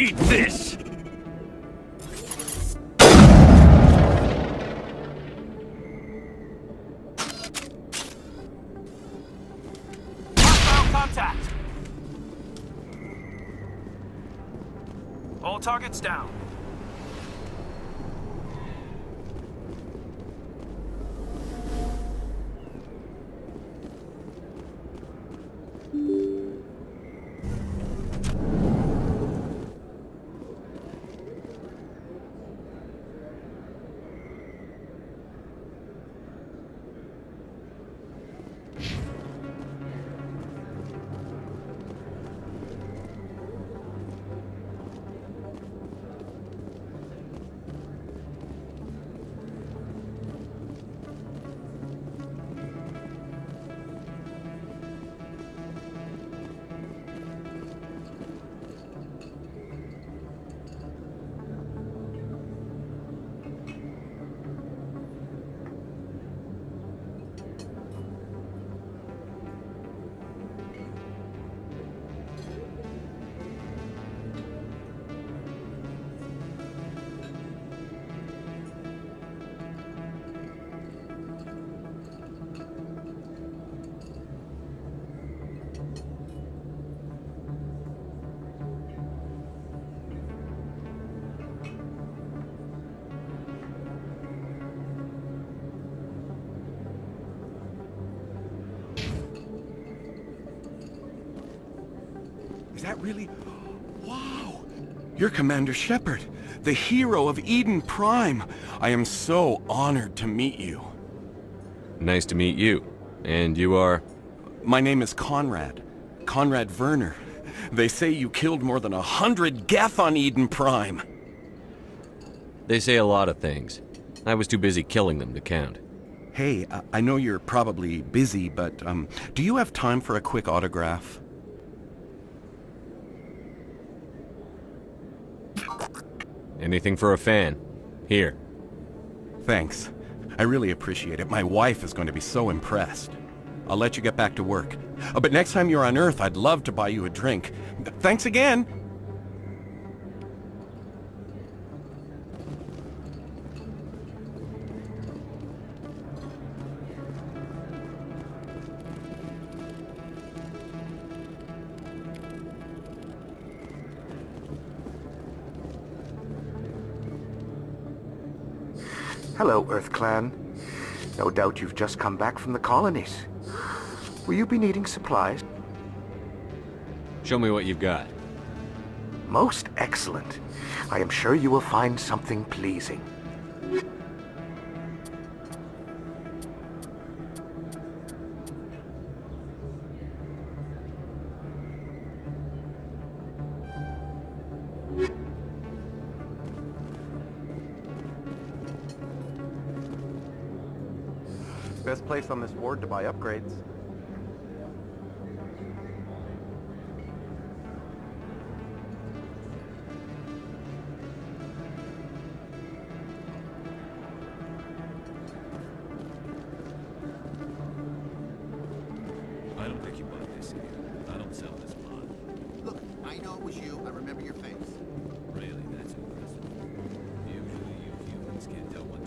Eat this! Hostile contact! All targets down. Is that really... Wow! You're Commander Shepard, the hero of Eden Prime. I am so honored to meet you. Nice to meet you. And you are? My name is Conrad. Conrad Werner. They say you killed more than 100 Geth on Eden Prime. They say a lot of things. I was too busy killing them to count. Hey, I know you're probably busy, but do you have time for a quick autograph? Anything for a fan. Here. Thanks. I really appreciate it. My wife is going to be so impressed. I'll let you get back to work. But next time you're on Earth, I'd love to buy you a drink. Thanks again! Hello, Earth Clan. No doubt you've just come back from the colonies. Will you be needing supplies? Show me what you've got. Most excellent. I am sure you will find something pleasing. Best place on this ward to buy upgrades. I don't think you bought this here. I don't sell this pot. Look, I know it was you. I remember your face. Really, that's impressive. Usually you humans can't tell what...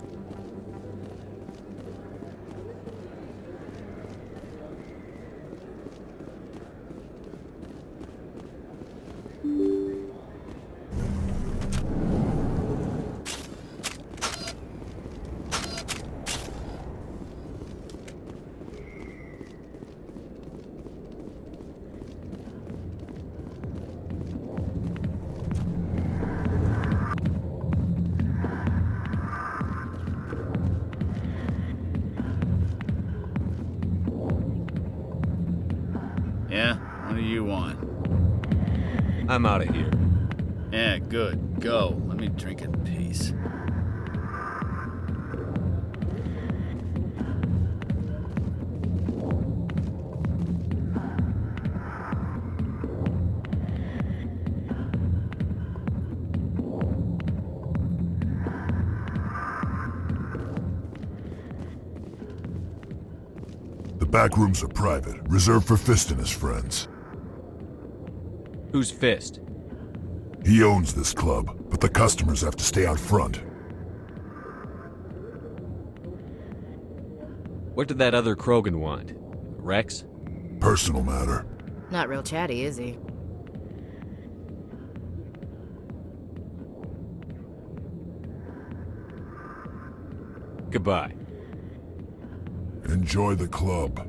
Yeah? What do you want? I'm out of here. Yeah, good. Go. Let me drink in peace. The back rooms are private, reserved for Fist and his friends. Who's Fist? He owns this club, but the customers have to stay out front. What did that other Krogan want? Rex? Personal matter. Not real chatty, is he? Goodbye. Enjoy the club.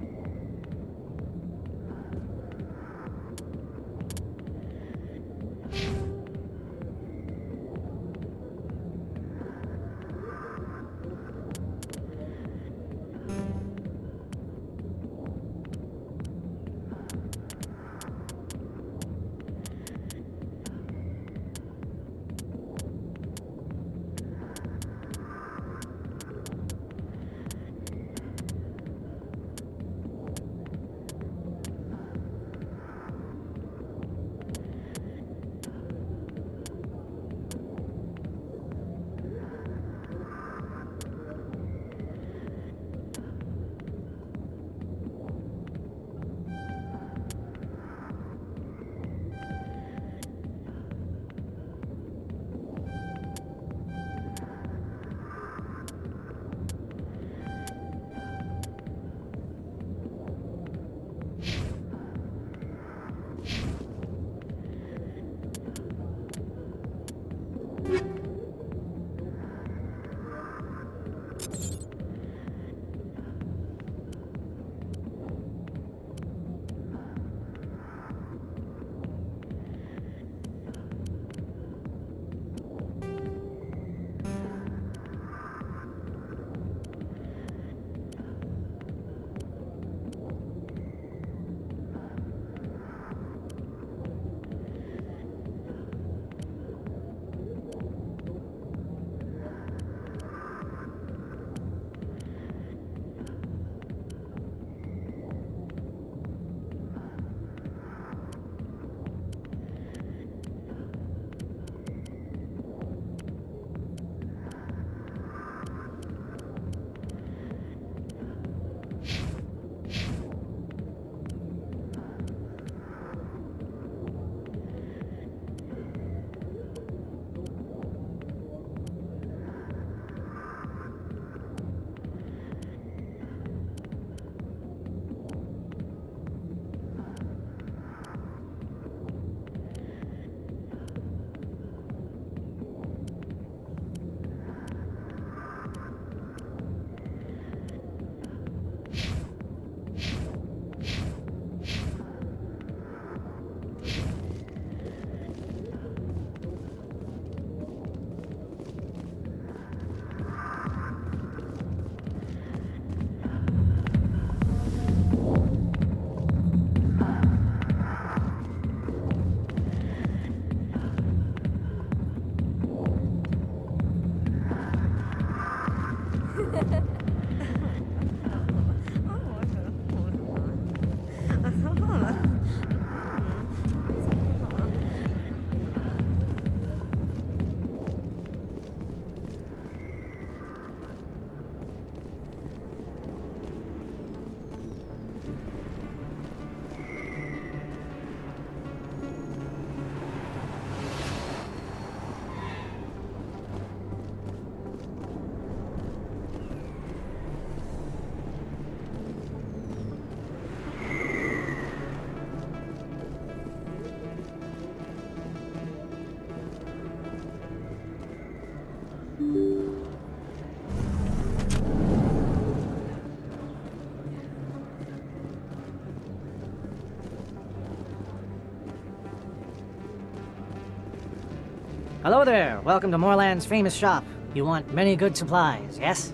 Hello there. Welcome to Moorland's famous shop. You want many good supplies, yes?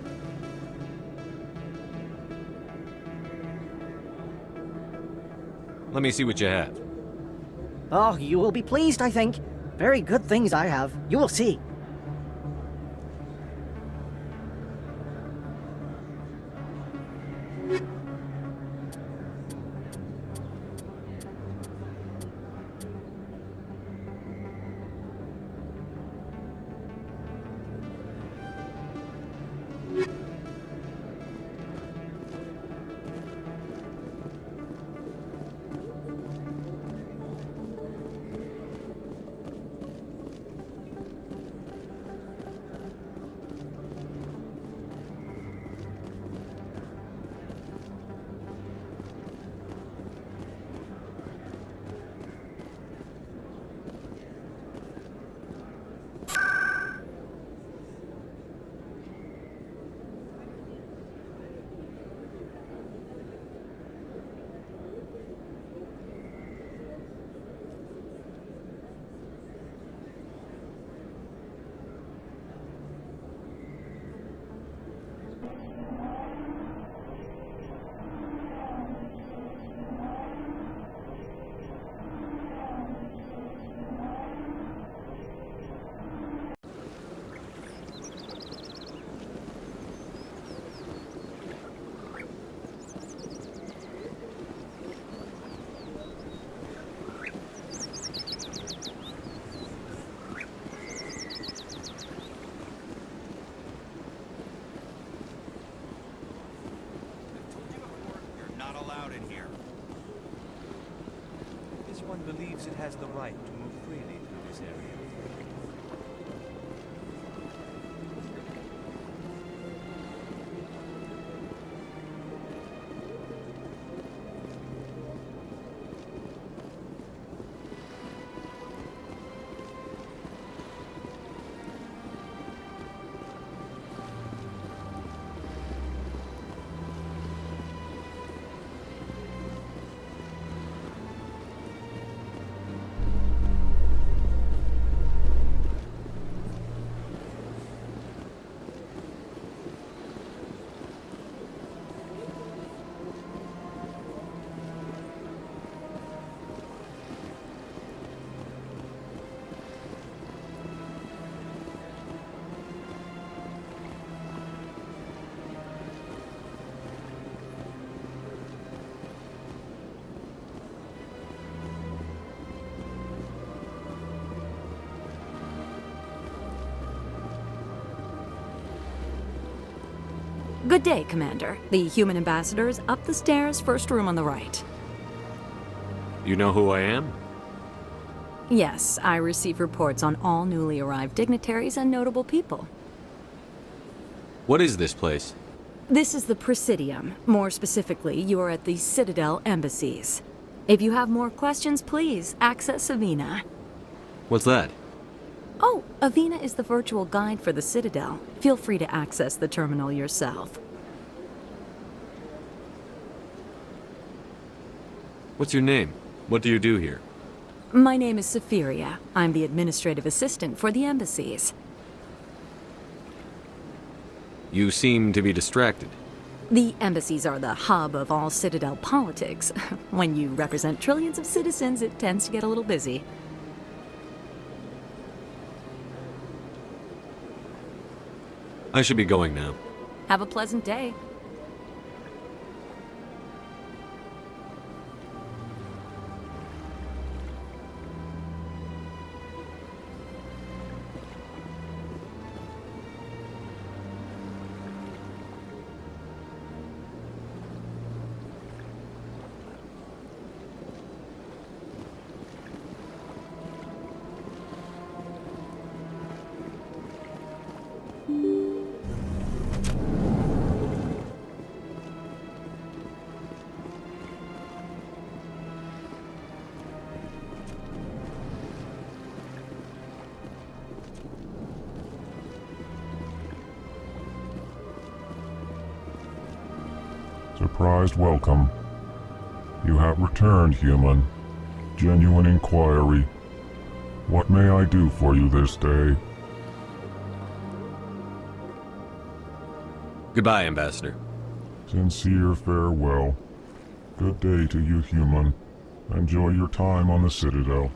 Let me see what you have. Oh, you will be pleased, I think. Very good things I have. You will see. one believes it has the right to move freely through this area. Good day, Commander. The human ambassador is up the stairs, first room on the right. You know who I am? Yes, I receive reports on all newly arrived dignitaries and notable people. What is this place? This is the Presidium. More specifically, you are at the Citadel embassies. If you have more questions, please access Avina. What's that? Oh, Avina is the virtual guide for the Citadel. Feel free to access the terminal yourself. What's your name? What do you do here? My name is Safiria. I'm the administrative assistant for the embassies. You seem to be distracted. The embassies are the hub of all Citadel politics. When you represent trillions of citizens, it tends to get a little busy. I should be going now. Have a pleasant day. Surprised welcome. You have returned, human. Genuine inquiry. What may I do for you this day? Goodbye, Ambassador. Sincere farewell. Good day to you, human. Enjoy your time on the Citadel.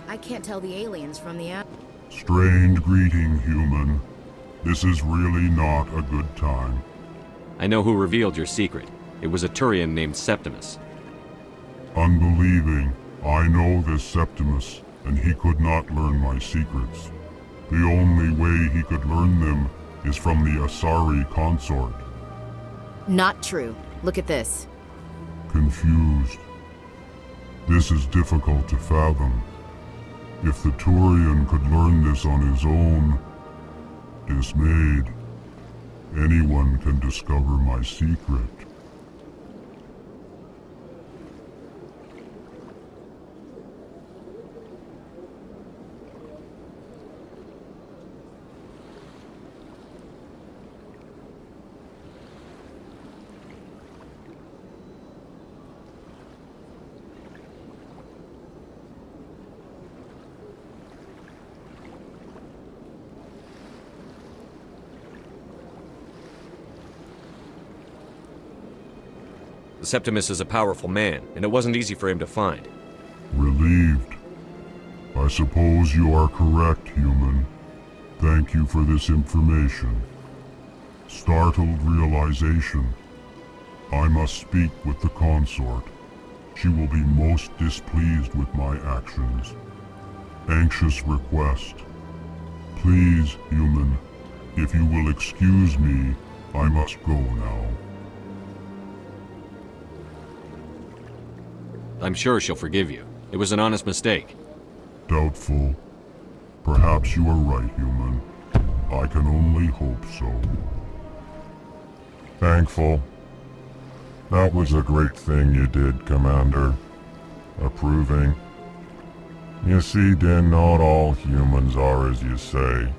I can't tell the aliens from the out. Strained greeting, human. This is really not a good time. I know who revealed your secret. It was a Turian named Septimus. Unbelieving. I know this Septimus, and he could not learn my secrets. The only way he could learn them is from the Asari consort. Not true. Look at this. Confused. This is difficult to fathom. If the Turian could learn this on his own, dismayed, anyone can discover my secret. The Septimus is a powerful man, and it wasn't easy for him to find. Relieved. I suppose you are correct, human. Thank you for this information. Startled realization. I must speak with the consort. She will be most displeased with my actions. Anxious request. Please, human, if you will excuse me, I must go now. I'm sure she'll forgive you. It was an honest mistake. Doubtful. Perhaps you are right, human. I can only hope so. Thankful. That was a great thing you did, Commander. Approving. You see, Din, not all humans are as you say.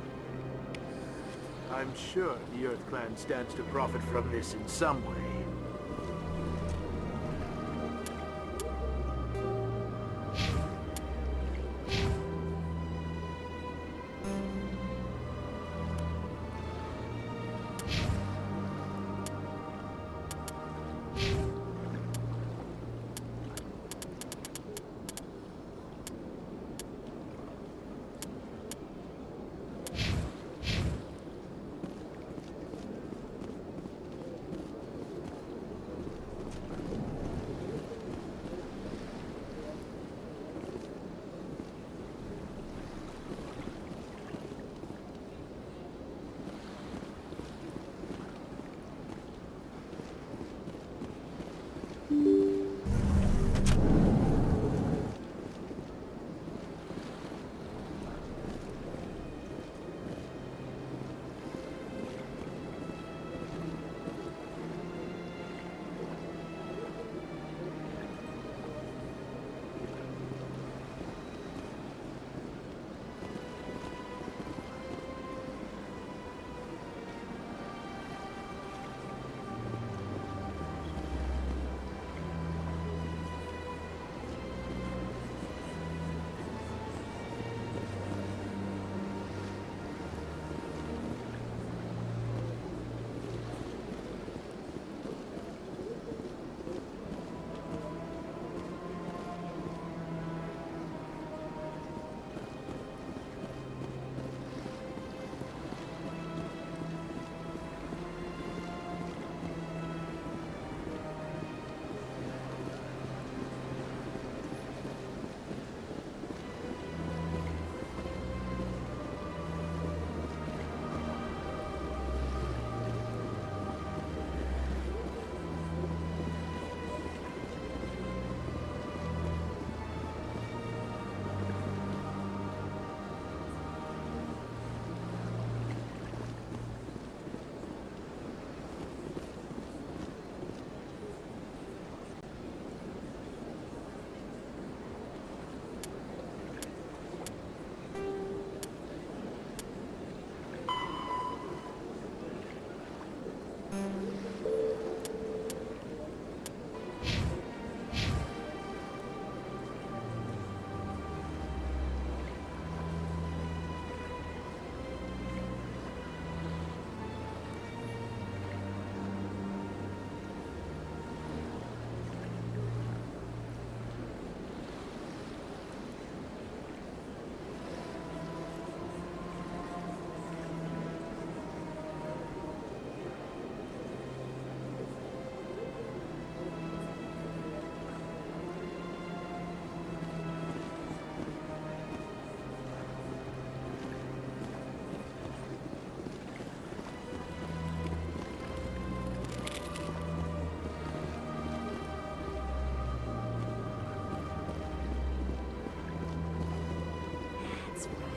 I'm sure the Earth Clan stands to profit from this in some way.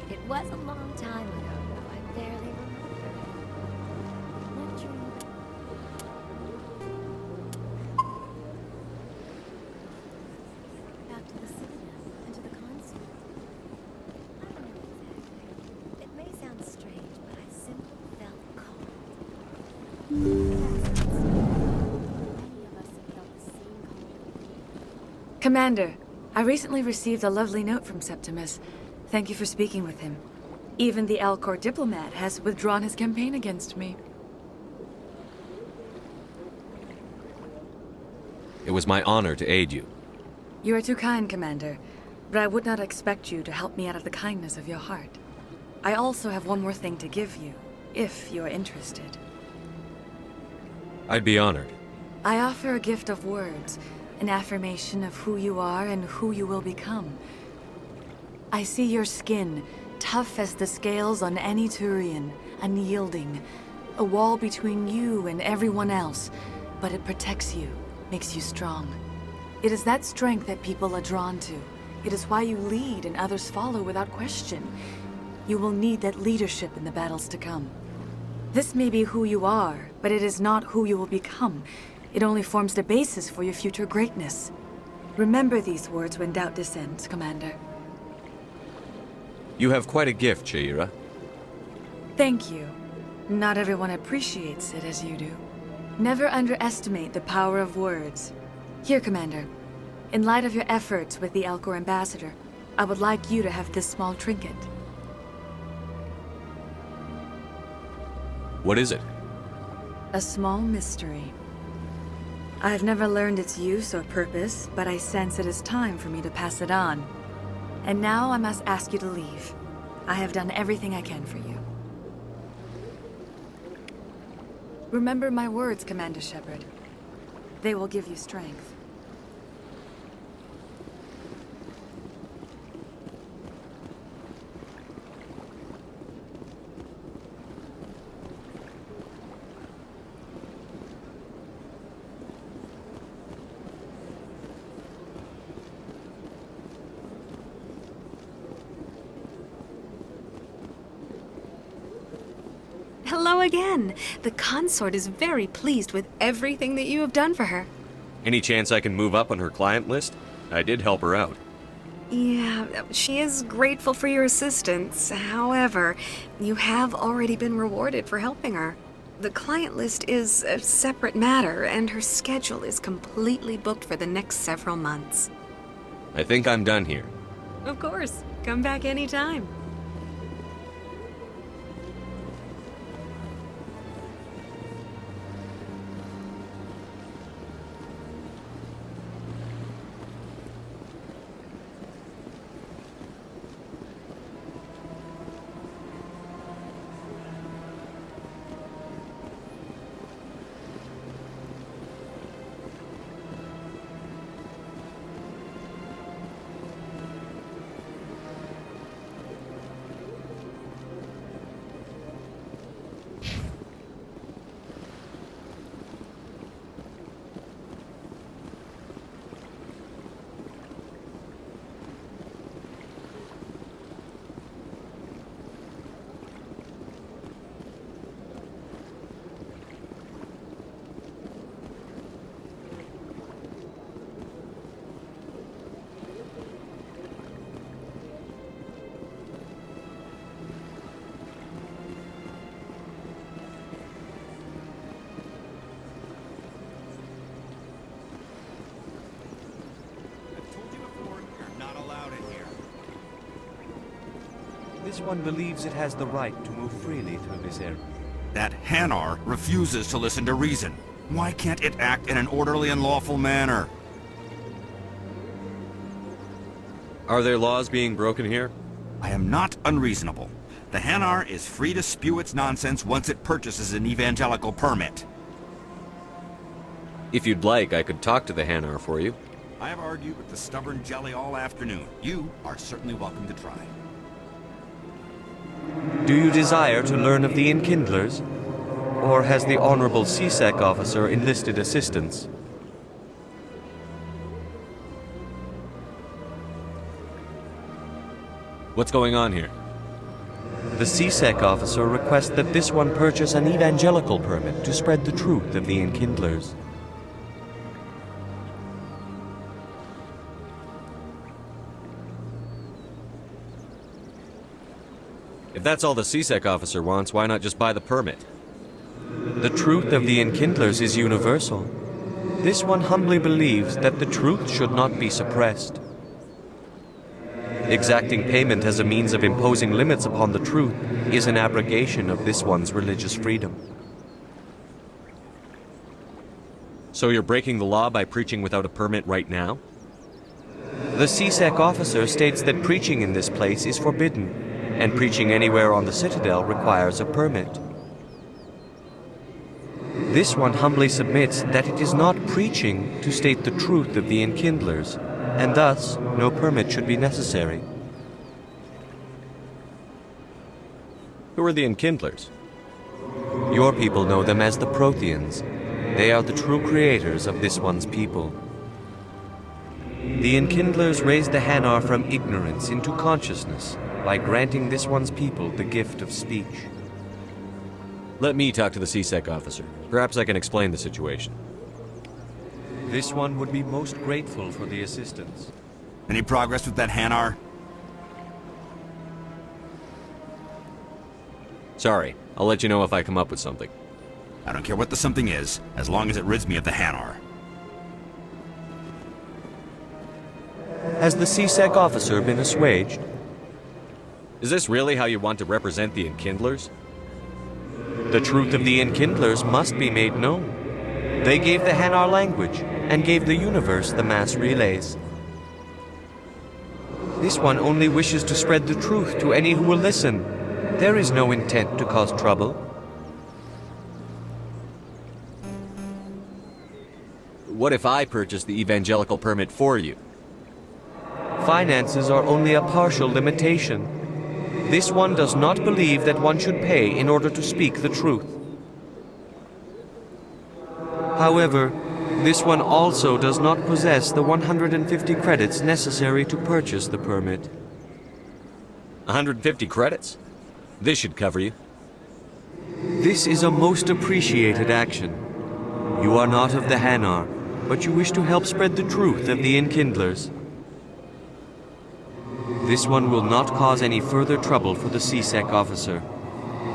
It was a long time ago, though. I barely remember. What dream? Back to the Citadel and to the console. I don't know exactly. It may sound strange, but I simply felt cold. Many of us have felt the same cold. Commander, I recently received a lovely note from Septimus. Thank you for speaking with him. Even the Alcor diplomat has withdrawn his campaign against me. It was my honor to aid you. You are too kind, Commander, but I would not expect you to help me out of the kindness of your heart. I also have one more thing to give you, if you are interested. I'd be honored. I offer a gift of words, an affirmation of who you are and who you will become. I see your skin, tough as the scales on any Turian, unyielding, a wall between you and everyone else, but it protects you, makes you strong. It is that strength that people are drawn to. It is why you lead and others follow without question. You will need that leadership in the battles to come. This may be who you are, but it is not who you will become. It only forms the basis for your future greatness. Remember these words when doubt descends, Commander. You have quite a gift, Sha'ira. Thank you. Not everyone appreciates it as you do. Never underestimate the power of words. Here, Commander. In light of your efforts with the Alcor ambassador, I would like you to have this small trinket. What is it? A small mystery. I have never learned its use or purpose, but I sense it is time for me to pass it on. And now I must ask you to leave. I have done everything I can for you. Remember my words, Commander Shepard. They will give you strength. Hello again. The consort is very pleased with everything that you have done for her. Any chance I can move up on her client list? I did help her out. Yeah, she is grateful for your assistance. However, you have already been rewarded for helping her. The client list is a separate matter, and her schedule is completely booked for the next several months. I think I'm done here. Of course. Come back anytime. This one believes it has the right to move freely through this area. That Hanar refuses to listen to reason. Why can't it act in an orderly and lawful manner? Are there laws being broken here? I am not unreasonable. The Hanar is free to spew its nonsense once it purchases an evangelical permit. If you'd like, I could talk to the Hanar for you. I have argued with the stubborn jelly all afternoon. You are certainly welcome to try. Do you desire to learn of the Enkindlers? Or has the Honorable CSEC officer enlisted assistance? What's going on here? The CSEC officer requests that this one purchase an evangelical permit to spread the truth of the Enkindlers. If that's all the CSEC officer wants, why not just buy the permit? The truth of the Enkindlers is universal. This one humbly believes that the truth should not be suppressed. Exacting payment as a means of imposing limits upon the truth is an abrogation of this one's religious freedom. So you're breaking the law by preaching without a permit right now? The CSEC officer states that preaching in this place is forbidden, and preaching anywhere on the Citadel requires a permit. This one humbly submits that it is not preaching to state the truth of the Enkindlers, and thus no permit should be necessary. Who are the Enkindlers? Your people know them as the Protheans. They are the true creators of this one's people. The Enkindlers raised the Hanar from ignorance into consciousness by granting this one's people the gift of speech. Let me talk to the CSEC officer. Perhaps I can explain the situation. This one would be most grateful for the assistance. Any progress with that Hanar? Sorry, I'll let you know if I come up with something. I don't care what the something is, as long as it rids me of the Hanar. Has the CSEC officer been assuaged? Is this really how you want to represent the Enkindlers? The truth of the Enkindlers must be made known. They gave the Hanar language, and gave the universe the mass relays. This one only wishes to spread the truth to any who will listen. There is no intent to cause trouble. What if I purchase the evangelical permit for you? Finances are only a partial limitation. This one does not believe that one should pay in order to speak the truth. However, this one also does not possess the 150 credits necessary to purchase the permit. 150 credits? This should cover you. This is a most appreciated action. You are not of the Hanar, but you wish to help spread the truth of the Enkindlers. This one will not cause any further trouble for the CSEC officer.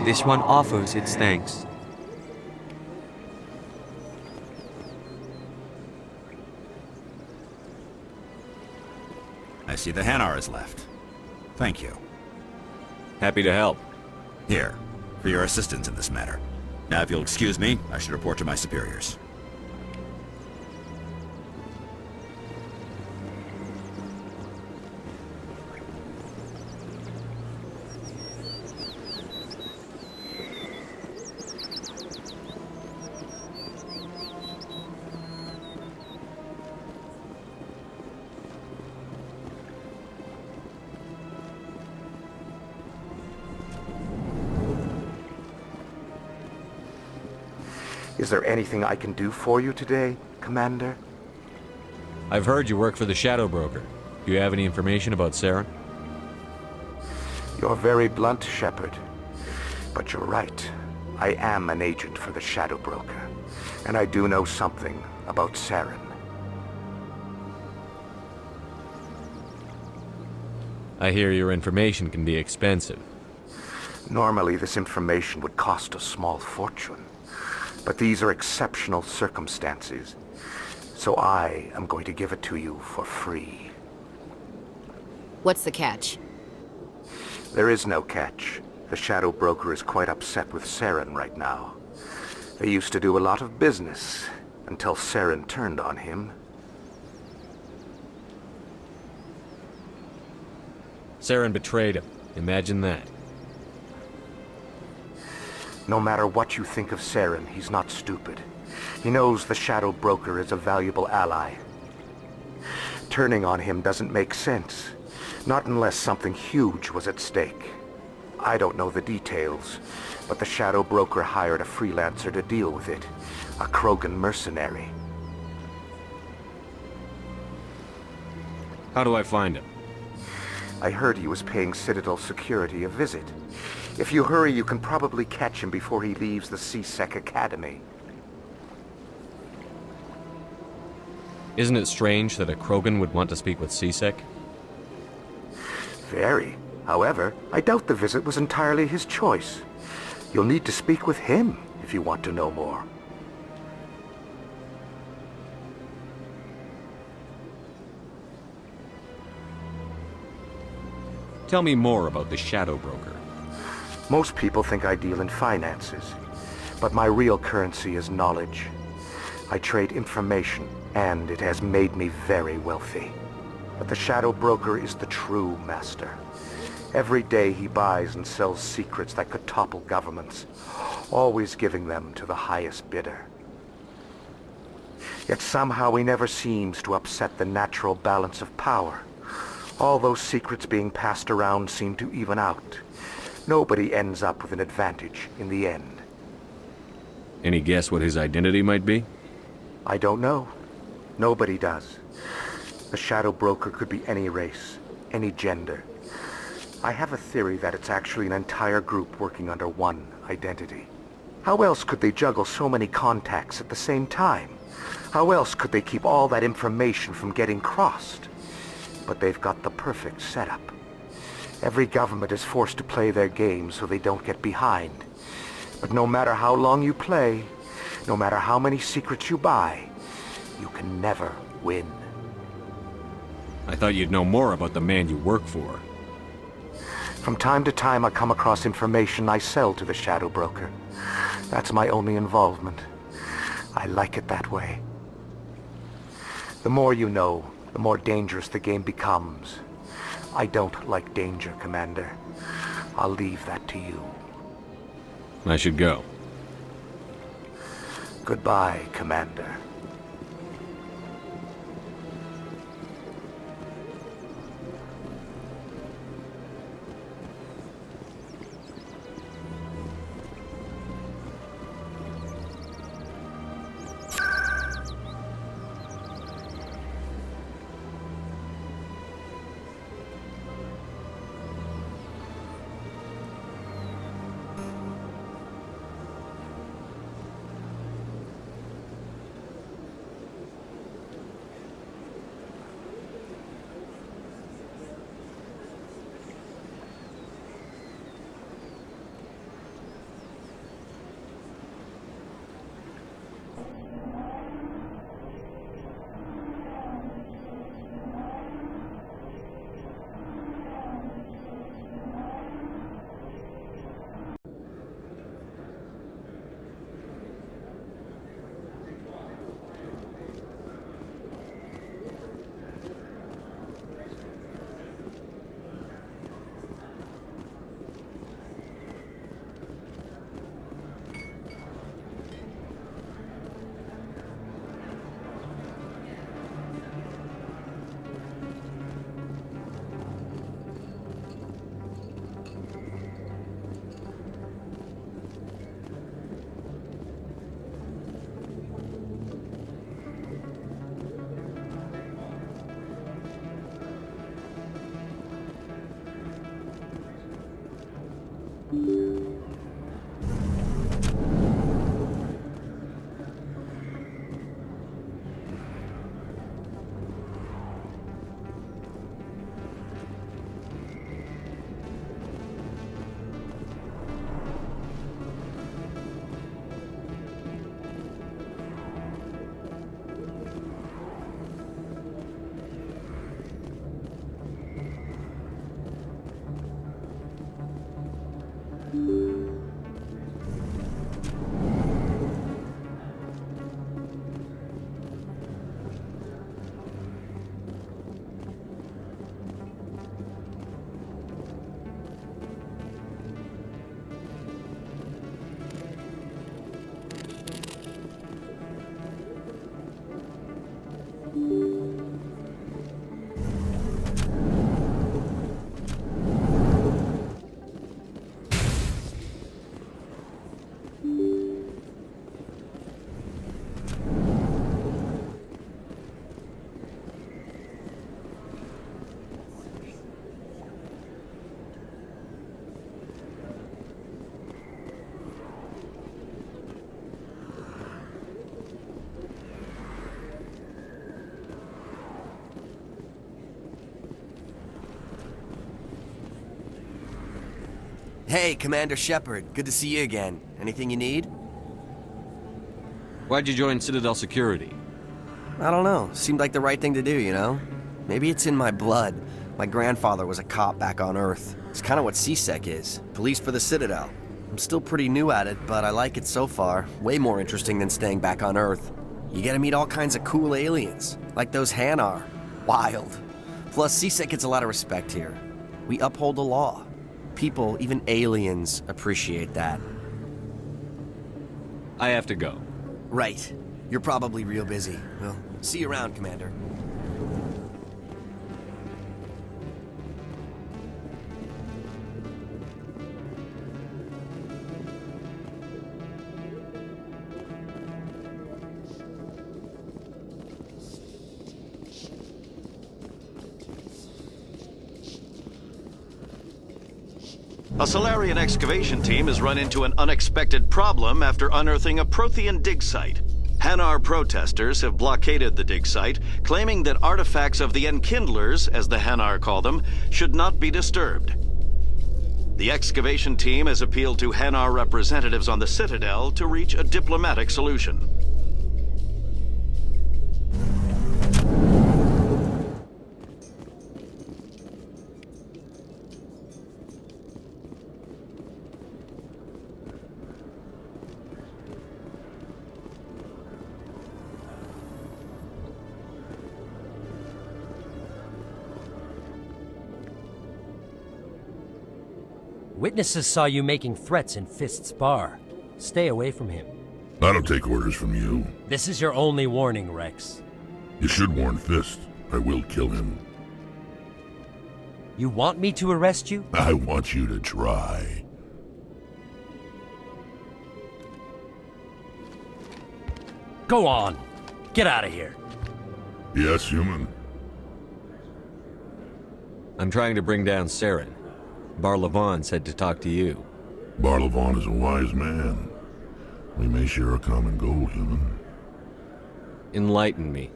This one offers its thanks. I see the Hanar is left. Thank you. Happy to help. Here, for your assistance in this matter. Now, if you'll excuse me, I should report to my superiors. Is there anything I can do for you today, Commander? I've heard you work for the Shadow Broker. Do you have any information about Saren? You're very blunt, Shepard. But you're right. I am an agent for the Shadow Broker. And I do know something about Saren. I hear your information can be expensive. Normally, this information would cost a small fortune. But these are exceptional circumstances, so I am going to give it to you for free. What's the catch? There is no catch. The Shadow Broker is quite upset with Saren right now. They used to do a lot of business, until Saren turned on him. Saren betrayed him. Imagine that. No matter what you think of Saren, he's not stupid. He knows the Shadow Broker is a valuable ally. Turning on him doesn't make sense. Not unless something huge was at stake. I don't know the details, but the Shadow Broker hired a freelancer to deal with it. A Krogan mercenary. How do I find him? I heard he was paying Citadel security a visit. If you hurry, you can probably catch him before he leaves the CSEC Academy. Isn't it strange that a Krogan would want to speak with CSEC? Very. However, I doubt the visit was entirely his choice. You'll need to speak with him if you want to know more. Tell me more about the Shadow Broker. Most people think I deal in finances, but my real currency is knowledge. I trade information, and it has made me very wealthy. But the Shadow Broker is the true master. Every day he buys and sells secrets that could topple governments, always giving them to the highest bidder. Yet somehow he never seems to upset the natural balance of power. All those secrets being passed around seem to even out. Nobody ends up with an advantage in the end. Any guess what his identity might be? I don't know. Nobody does. The Shadow Broker could be any race, any gender. I have a theory that it's actually an entire group working under one identity. How else could they juggle so many contacts at the same time? How else could they keep all that information from getting crossed? But they've got the perfect setup. Every government is forced to play their game so they don't get behind. But no matter how long you play, no matter how many secrets you buy, you can never win. I thought you'd know more about the man you work for. From time to time I come across information I sell to the Shadow Broker. That's my only involvement. I like it that way. The more you know, the more dangerous the game becomes. I don't like danger, Commander. I'll leave that to you. I should go. Goodbye, Commander. Hey, Commander Shepard. Good to see you again. Anything you need? Why'd you join Citadel Security? I don't know. Seemed like the right thing to do, you know? Maybe it's in my blood. My grandfather was a cop back on Earth. It's kind of what CSEC is. Police for the Citadel. I'm still pretty new at it, but I like it so far. Way more interesting than staying back on Earth. You get to meet all kinds of cool aliens, like those Hanar. Wild. Plus, CSEC gets a lot of respect here. We uphold the law. People, even aliens, appreciate that. I have to go. Right. You're probably real busy. Well, see you around, Commander. A Solarian excavation team has run into an unexpected problem after unearthing a Prothean dig site. Hanar protesters have blockaded the dig site, claiming that artifacts of the Enkindlers, as the Hanar call them, should not be disturbed. The excavation team has appealed to Hanar representatives on the Citadel to reach a diplomatic solution. Witnesses saw you making threats in Fist's bar. Stay away from him. I don't take orders from you. This is your only warning, Rex. You should warn Fist. I will kill him. You want me to arrest you? I want you to try. Go on. Get out of here. Yes, human. I'm trying to bring down Saren. Barlavon said to talk to you. Barlavon is a wise man. We may share a common goal, human. Enlighten me.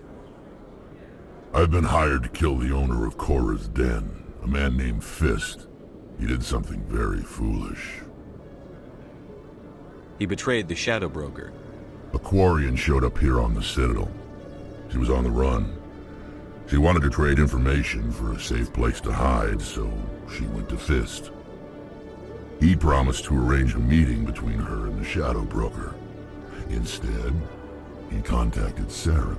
I've been hired to kill the owner of Korra's Den, a man named Fist. He did something very foolish. He betrayed the Shadow Broker. A Quarian showed up here on the Citadel. She was on the run. She wanted to trade information for a safe place to hide, so she went to Fist. He promised to arrange a meeting between her and the Shadow Broker. Instead, he contacted Saren.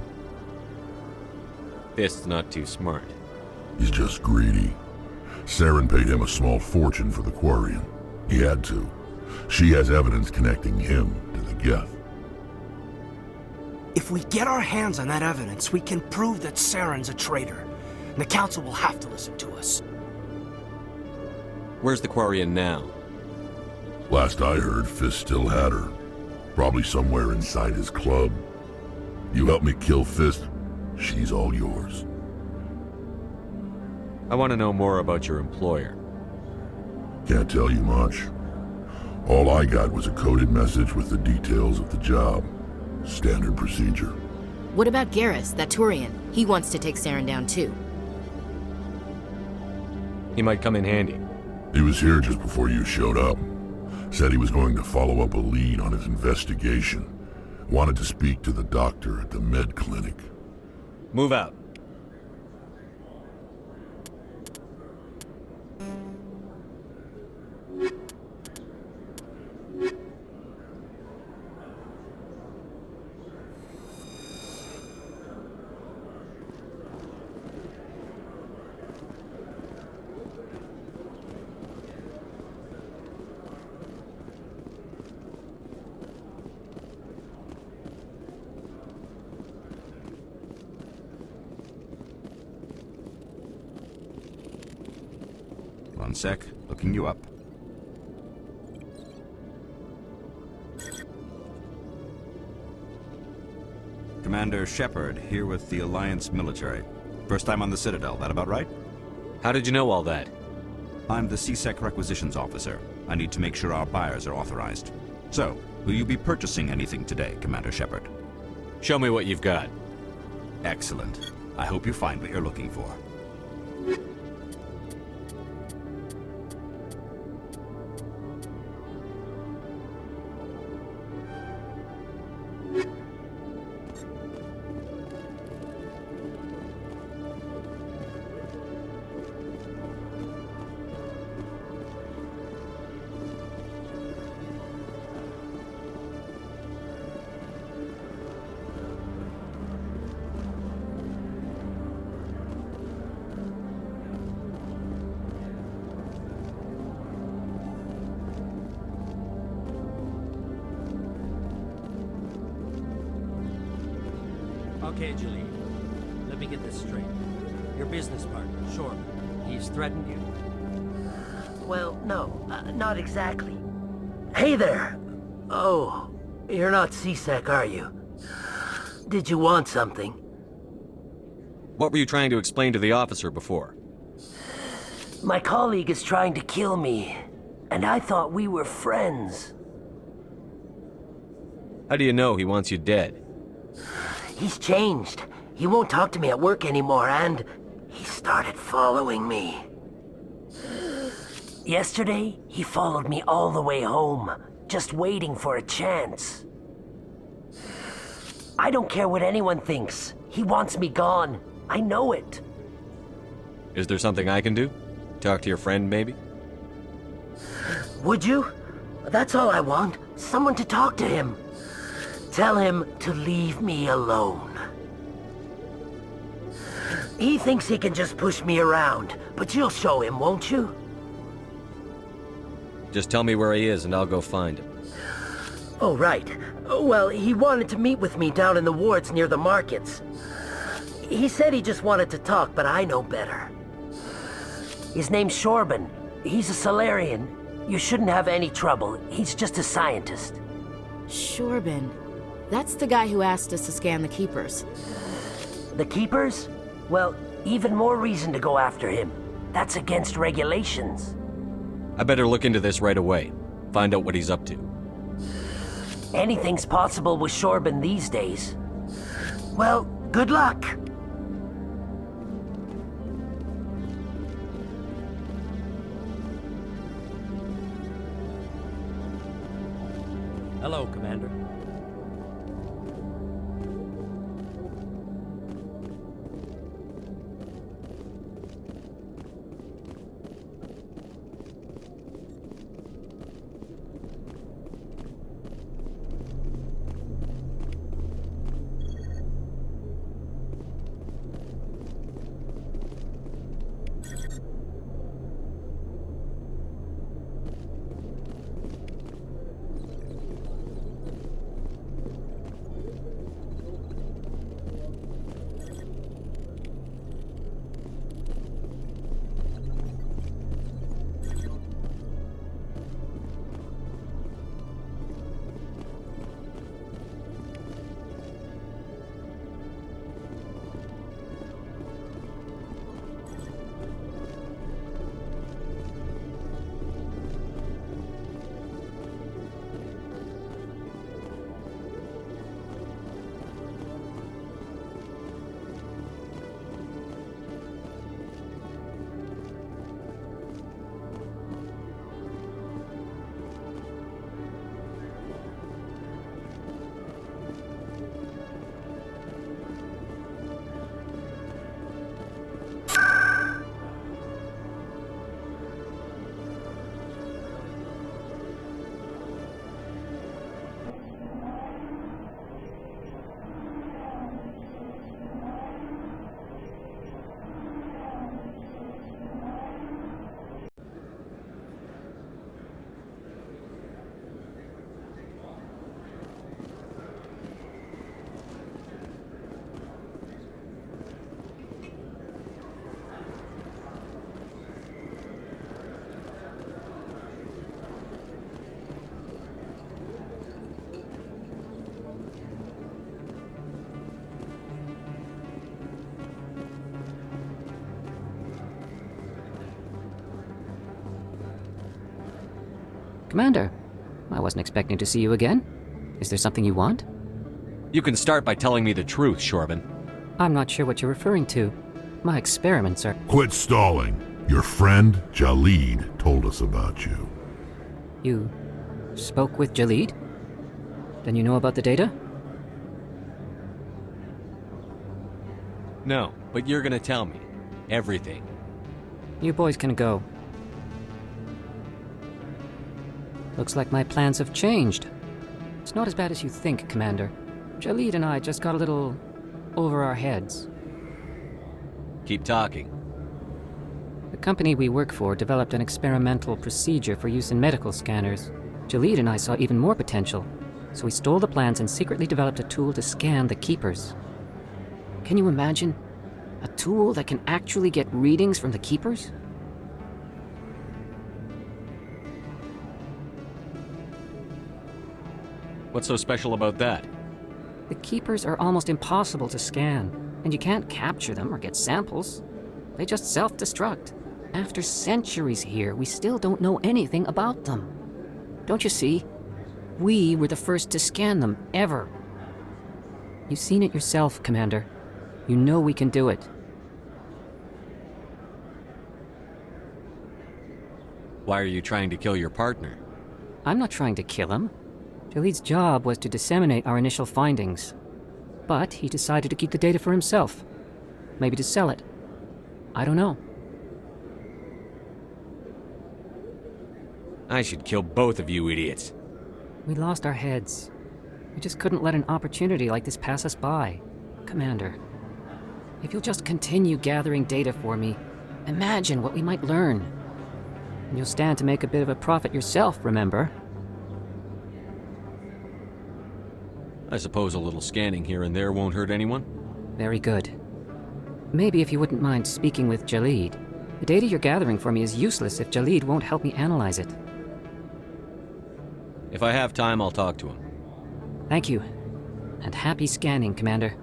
Fist's not too smart. He's just greedy. Saren paid him a small fortune for the Quarian. He had to. She has evidence connecting him to the Geth. If we get our hands on that evidence, we can prove that Saren's a traitor. And the Council will have to listen to us. Where's the Quarian now? Last I heard, Fist still had her. Probably somewhere inside his club. You help me kill Fist, she's all yours. I want to know more about your employer. Can't tell you much. All I got was a coded message with the details of the job. Standard procedure. What about Garrus, that Turian? He wants to take Saren down too. He might come in handy. He was here just before you showed up. Said he was going to follow up a lead on his investigation. Wanted to speak to the doctor at the med clinic. Move out. One sec, looking you up. Commander Shepard, here with the Alliance military. First time on the Citadel, that about right? How did you know all that? I'm the CSEC requisitions officer. I need to make sure our buyers are authorized. So, will you be purchasing anything today, Commander Shepard? Show me what you've got. Excellent. I hope you find what you're looking for. Okay, Julie. Let me get this straight. Your business partner, Short, he's threatened you? Well, no, not exactly. Hey there! Oh, you're not C-Sec, are you? Did you want something? What were you trying to explain to the officer before? My colleague is trying to kill me, and I thought we were friends. How do you know he wants you dead? He's changed. He won't talk to me at work anymore, and he started following me. Yesterday, he followed me all the way home, just waiting for a chance. I don't care what anyone thinks. He wants me gone. I know it. Is there something I can do? Talk to your friend, maybe? Would you? That's all I want. Someone to talk to him. Tell him to leave me alone. He thinks he can just push me around, but you'll show him, won't you? Just tell me where he is and I'll go find him. Oh, right. Well, he wanted to meet with me down in the wards near the markets. He said he just wanted to talk, but I know better. His name's Shorban. He's a Solarian. You shouldn't have any trouble. He's just a scientist. Shorban. That's the guy who asked us to scan the Keepers. The Keepers? Well, even more reason to go after him. That's against regulations. I better look into this right away. Find out what he's up to. Anything's possible with Shorban these days. Well, good luck. Hello, Commander. Commander, I wasn't expecting to see you again. Is there something you want? You can start by telling me the truth, Shorban. I'm not sure what you're referring to. My experiments are... Quit stalling. Your friend, Jalid, told us about you. You spoke with Jalid? Then you know about the data? No, but you're gonna tell me. Everything. You boys can go. Looks like my plans have changed. It's not as bad as you think, Commander. Jalid and I just got a little over our heads. Keep talking. The company we work for developed an experimental procedure for use in medical scanners. Jalid and I saw even more potential, so we stole the plans and secretly developed a tool to scan the Keepers. Can you imagine? A tool that can actually get readings from the Keepers? What's so special about that? The Keepers are almost impossible to scan, and you can't capture them or get samples. They just self-destruct. After centuries here, we still don't know anything about them. Don't you see? We were the first to scan them, ever. You've seen it yourself, Commander. You know we can do it. Why are you trying to kill your partner? I'm not trying to kill him. Jalid's job was to disseminate our initial findings. But he decided to keep the data for himself. Maybe to sell it. I don't know. I should kill both of you idiots. We lost our heads. We just couldn't let an opportunity like this pass us by. Commander, if you'll just continue gathering data for me, imagine what we might learn. And you'll stand to make a bit of a profit yourself, remember? I suppose a little scanning here and there won't hurt anyone? Very good. Maybe if you wouldn't mind speaking with Jalid. The data you're gathering for me is useless if Jalid won't help me analyze it. If I have time, I'll talk to him. Thank you. And happy scanning, Commander.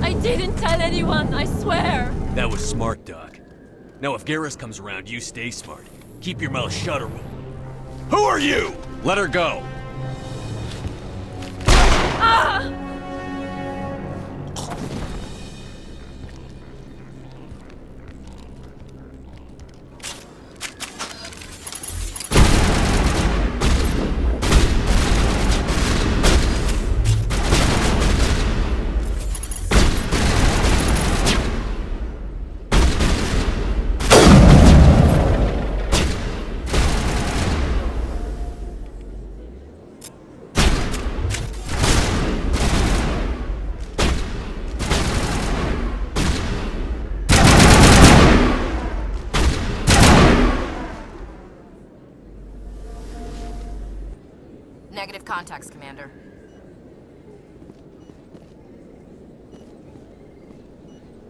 I didn't tell anyone, I swear! That was smart, Doc. Now if Garrus comes around, you stay smart. Keep your mouth shut or we'll... Who are you? Let her go! Ah! Negative contacts, Commander.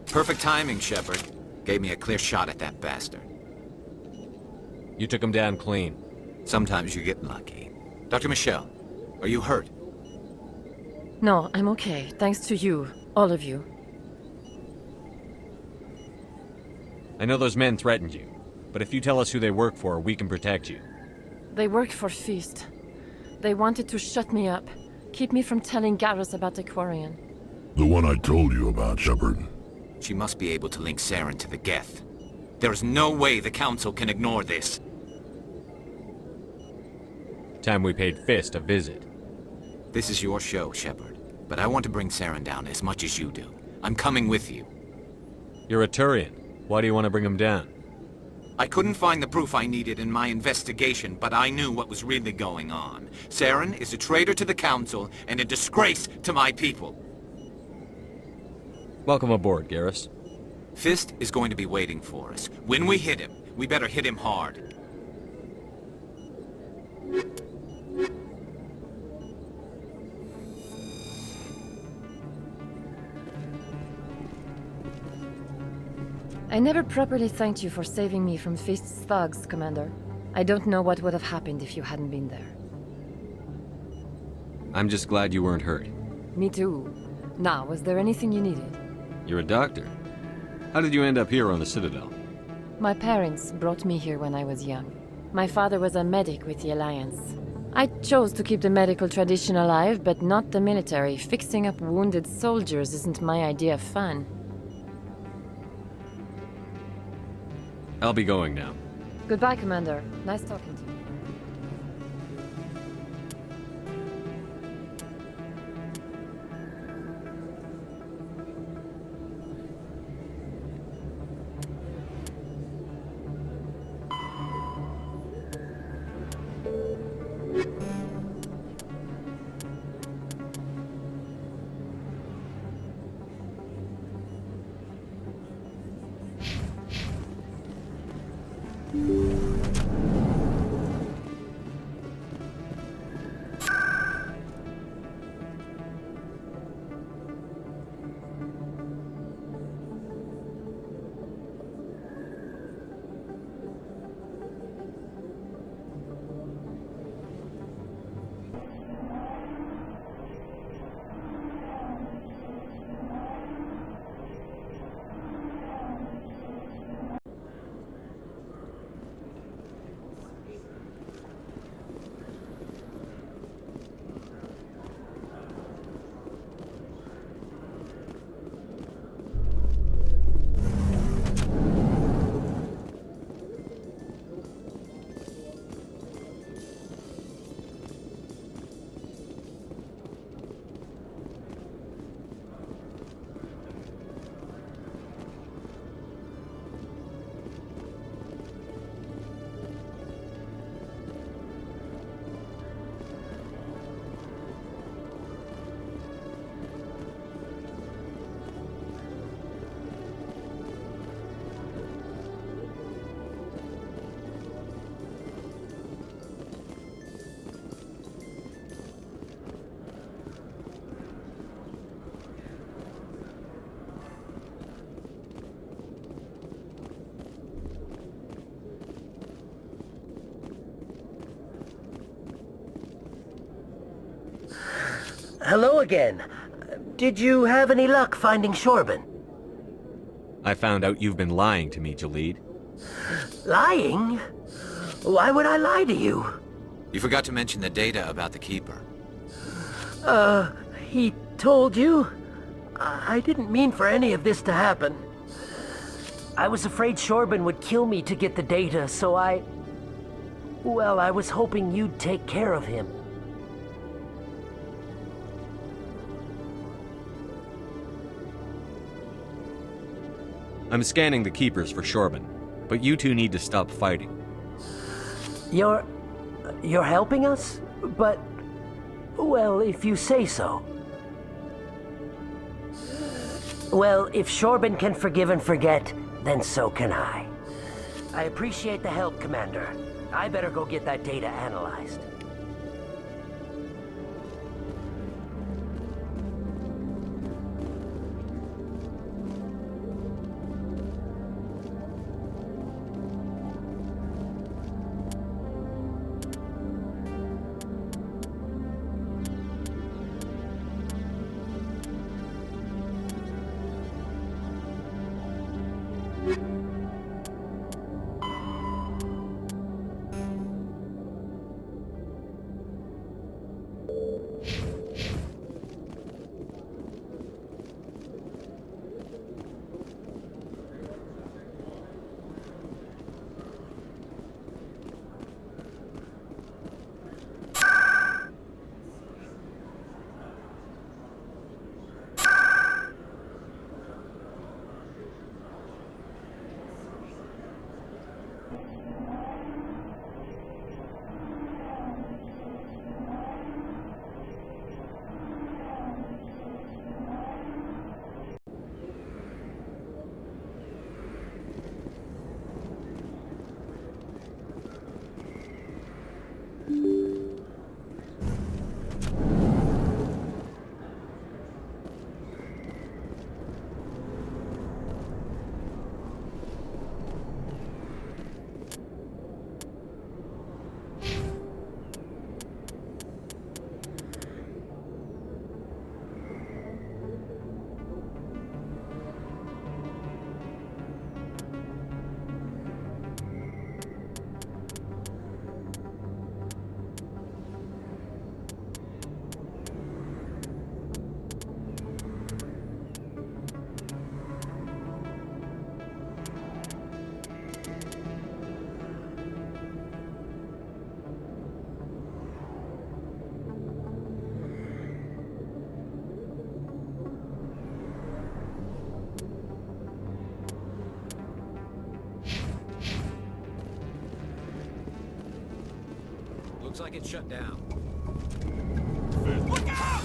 Perfect timing, Shepard. Gave me a clear shot at that bastard. You took him down clean. Sometimes you get lucky. Dr. Michelle, are you hurt? No, I'm okay. Thanks to you. All of you. I know those men threatened you, but if you tell us who they work for, we can protect you. They work for Feast. They wanted to shut me up. Keep me from telling Garrus about the Quarian. The one I told you about, Shepard. She must be able to link Saren to the Geth. There is no way the Council can ignore this. Time we paid Fist a visit. This is your show, Shepard. But I want to bring Saren down as much as you do. I'm coming with you. You're a Turian. Why do you want to bring him down? I couldn't find the proof I needed in my investigation, but I knew what was really going on. Saren is a traitor to the Council and a disgrace to my people. Welcome aboard, Garrus. Fist is going to be waiting for us. When we hit him, we better hit him hard. I never properly thanked you for saving me from Feast's thugs, Commander. I don't know what would have happened if you hadn't been there. I'm just glad you weren't hurt. Me too. Now, was there anything you needed? You're a doctor. How did you end up here on the Citadel? My parents brought me here when I was young. My father was a medic with the Alliance. I chose to keep the medical tradition alive, but not the military. Fixing up wounded soldiers isn't my idea of fun. I'll be going now. Goodbye, Commander. Nice talking to you. Hello again. Did you have any luck finding Shorben? I found out you've been lying to me, Jalid. Lying? Why would I lie to you? You forgot to mention the data about the Keeper. He told you? I didn't mean for any of this to happen. I was afraid Shorben would kill me to get the data, so well, I was hoping you'd take care of him. I'm scanning the Keepers for Shorben, but you two need to stop fighting. You're helping us? But, well, if you say so. Well, if Shorben can forgive and forget, then so can I. I appreciate the help, Commander. I better go get that data analyzed. Looks like it's shut down. Look out!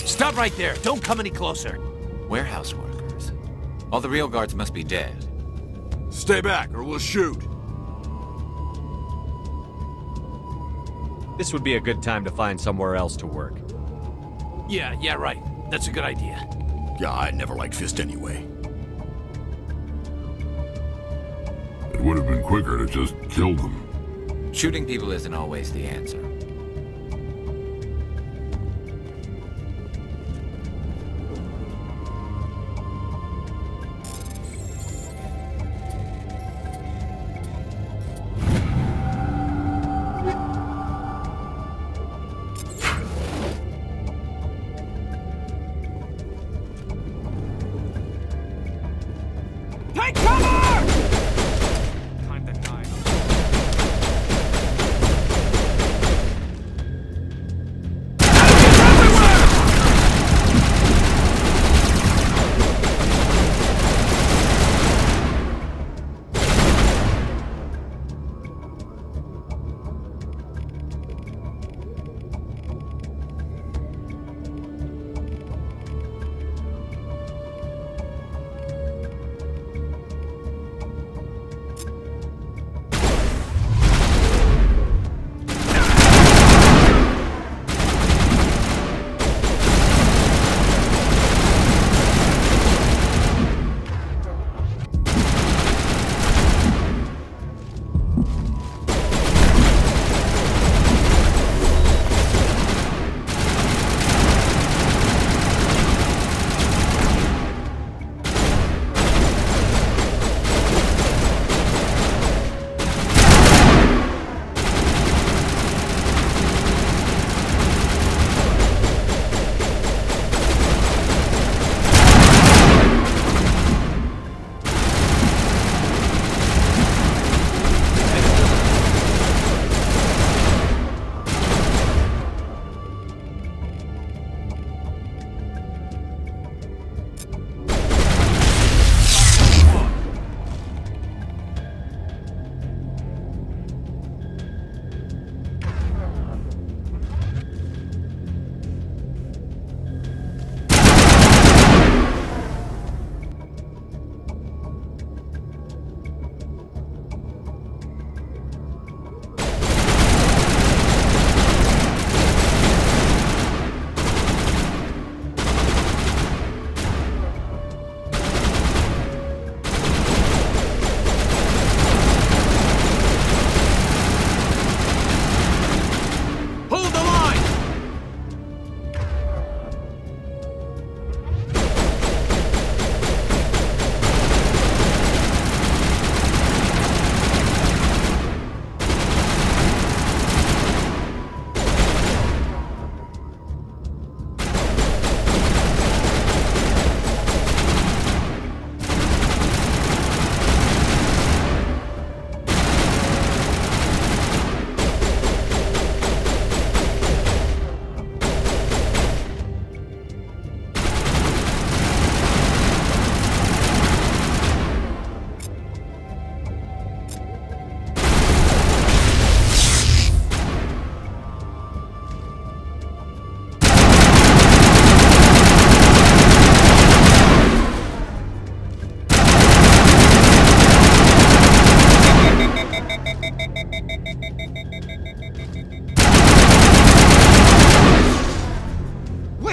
Stop right there! Don't come any closer! Warehouse workers? All the real guards must be dead. Stay back, or we'll shoot! This would be a good time to find somewhere else to work. Yeah, right. That's a good idea. Yeah, I never liked Fist anyway. It would have been quicker to just kill them. Shooting people isn't always the answer. Take cover! Time to die.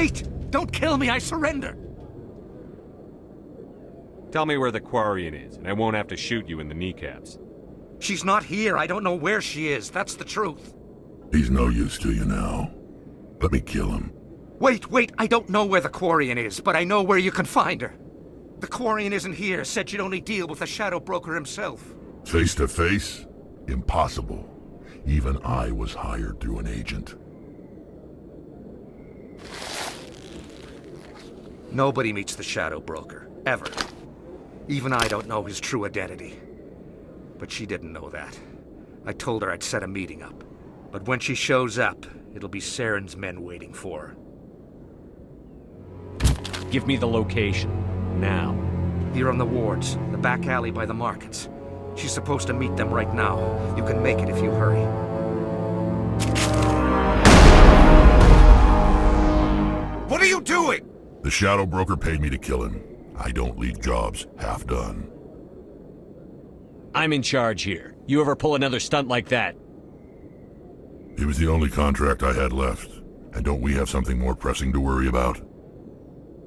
Wait! Don't kill me, I surrender! Tell me where the Quarian is, and I won't have to shoot you in the kneecaps. She's not here. I don't know where she is. That's the truth. He's no use to you now. Let me kill him. Wait, I don't know where the Quarian is, but I know where you can find her. The Quarian isn't here, said she'd only deal with the Shadow Broker himself. Face to face? Impossible. Even I was hired through an agent. Nobody meets the Shadow Broker, ever. Even I don't know his true identity. But she didn't know that. I told her I'd set a meeting up. But when she shows up, it'll be Saren's men waiting for her. Give me the location. Now. Here on the wards, the back alley by the markets. She's supposed to meet them right now. You can make it if you hurry. What are you doing? The Shadow Broker paid me to kill him. I don't leave jobs half done. I'm in charge here. You ever pull another stunt like that? It was the only contract I had left. And don't we have something more pressing to worry about?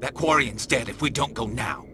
That Quarian's dead if we don't go now.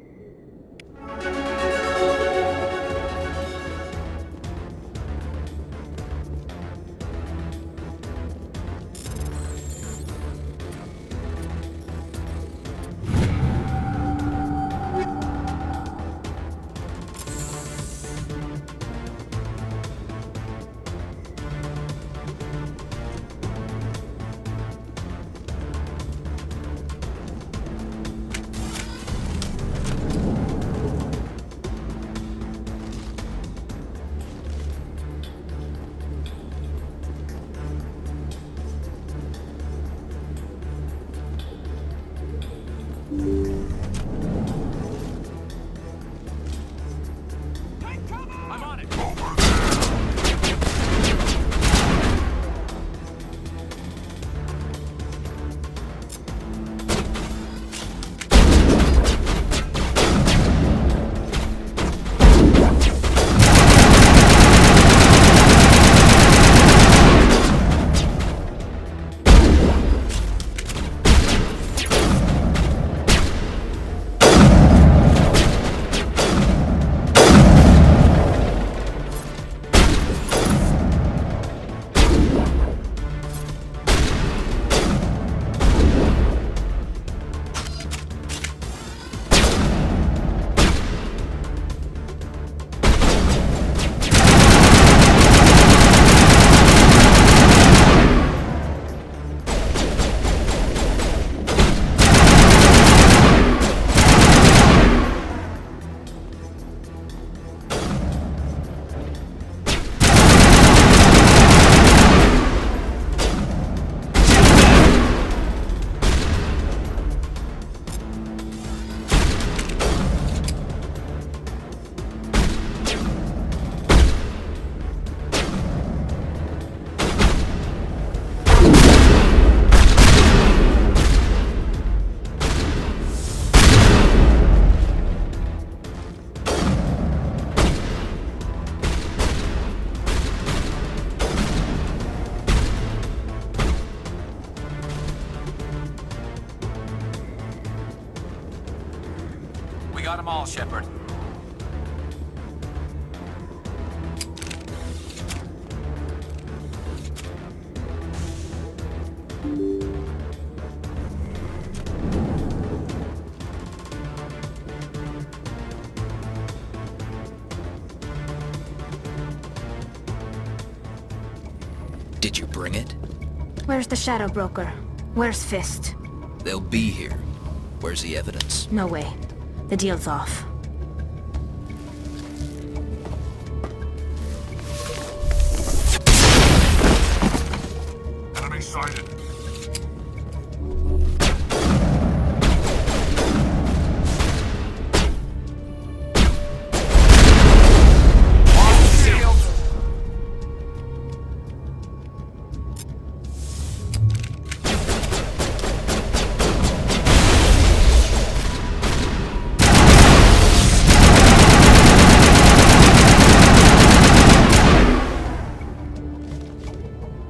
We got them all, Shepard. Did you bring it? Where's the Shadow Broker? Where's Fist? They'll be here. Where's the evidence? No way. The deal's off. Enemy sighted.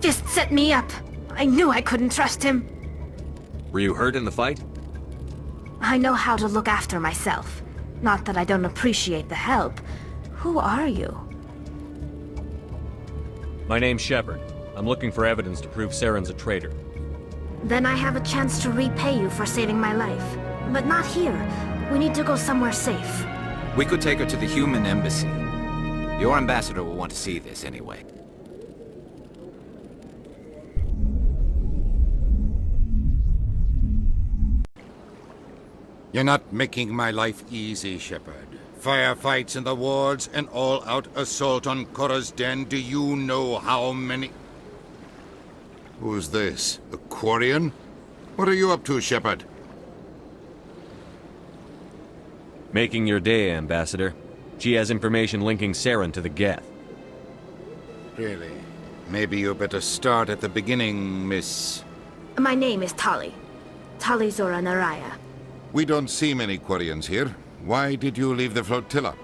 Fist set me up. I knew I couldn't trust him. Were you hurt in the fight? I know how to look after myself. Not that I don't appreciate the help. Who are you? My name's Shepard. I'm looking for evidence to prove Saren's a traitor. Then I have a chance to repay you for saving my life. But not here. We need to go somewhere safe. We could take her to the human embassy. Your ambassador will want to see this anyway. You're not making my life easy, Shepard. Firefights in the wards, an all-out assault on Korra's den. Do you know how many... Who's this? The Quarian? What are you up to, Shepard? Making your day, Ambassador. She has information linking Saren to the Geth. Really? Maybe you better start at the beginning, Miss... My name is Tali. Tali'Zorah Naraya. We don't see many Quarians here. Why did you leave the flotilla?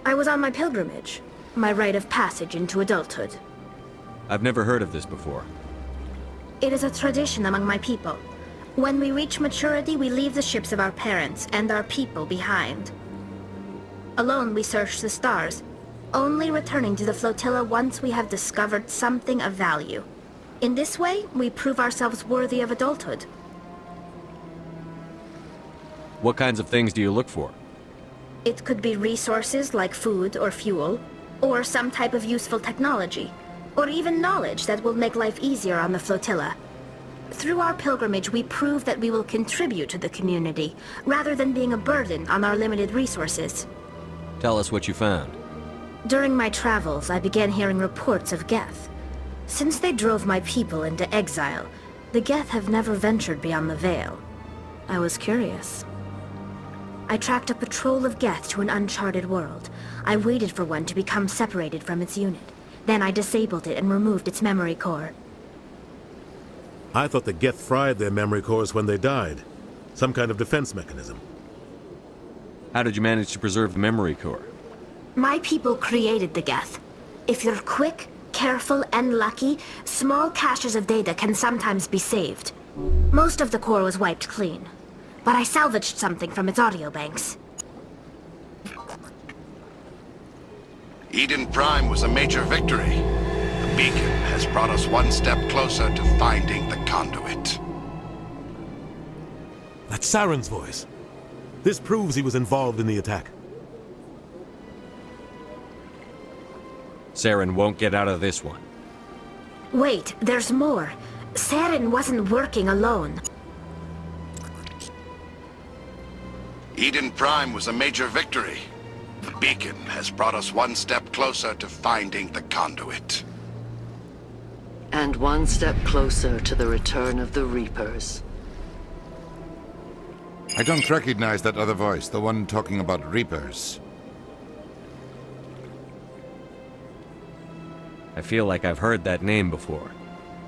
I was on my pilgrimage. My rite of passage into adulthood. I've never heard of this before. It is a tradition among my people. When we reach maturity, we leave the ships of our parents and our people behind. Alone, we search the stars, only returning to the flotilla once we have discovered something of value. In this way, we prove ourselves worthy of adulthood. What kinds of things do you look for? It could be resources like food or fuel, or some type of useful technology, or even knowledge that will make life easier on the flotilla. Through our pilgrimage, we prove that we will contribute to the community, rather than being a burden on our limited resources. Tell us what you found. During my travels, I began hearing reports of Geth. Since they drove my people into exile, the Geth have never ventured beyond the Veil. I was curious. I tracked a patrol of Geth to an uncharted world. I waited for one to become separated from its unit. Then I disabled it and removed its memory core. I thought the Geth fried their memory cores when they died. Some kind of defense mechanism. How did you manage to preserve the memory core? My people created the Geth. If you're quick, careful, and lucky, small caches of data can sometimes be saved. Most of the core was wiped clean, but I salvaged something from its audio banks. Eden Prime was a major victory. The beacon has brought us one step closer to finding the conduit. That's Saren's voice. This proves he was involved in the attack. Saren won't get out of this one. Wait, there's more. Saren wasn't working alone. Eden Prime was a major victory. The beacon has brought us one step closer to finding the conduit. And one step closer to the return of the Reapers. I don't recognize that other voice, the one talking about Reapers. I feel like I've heard that name before.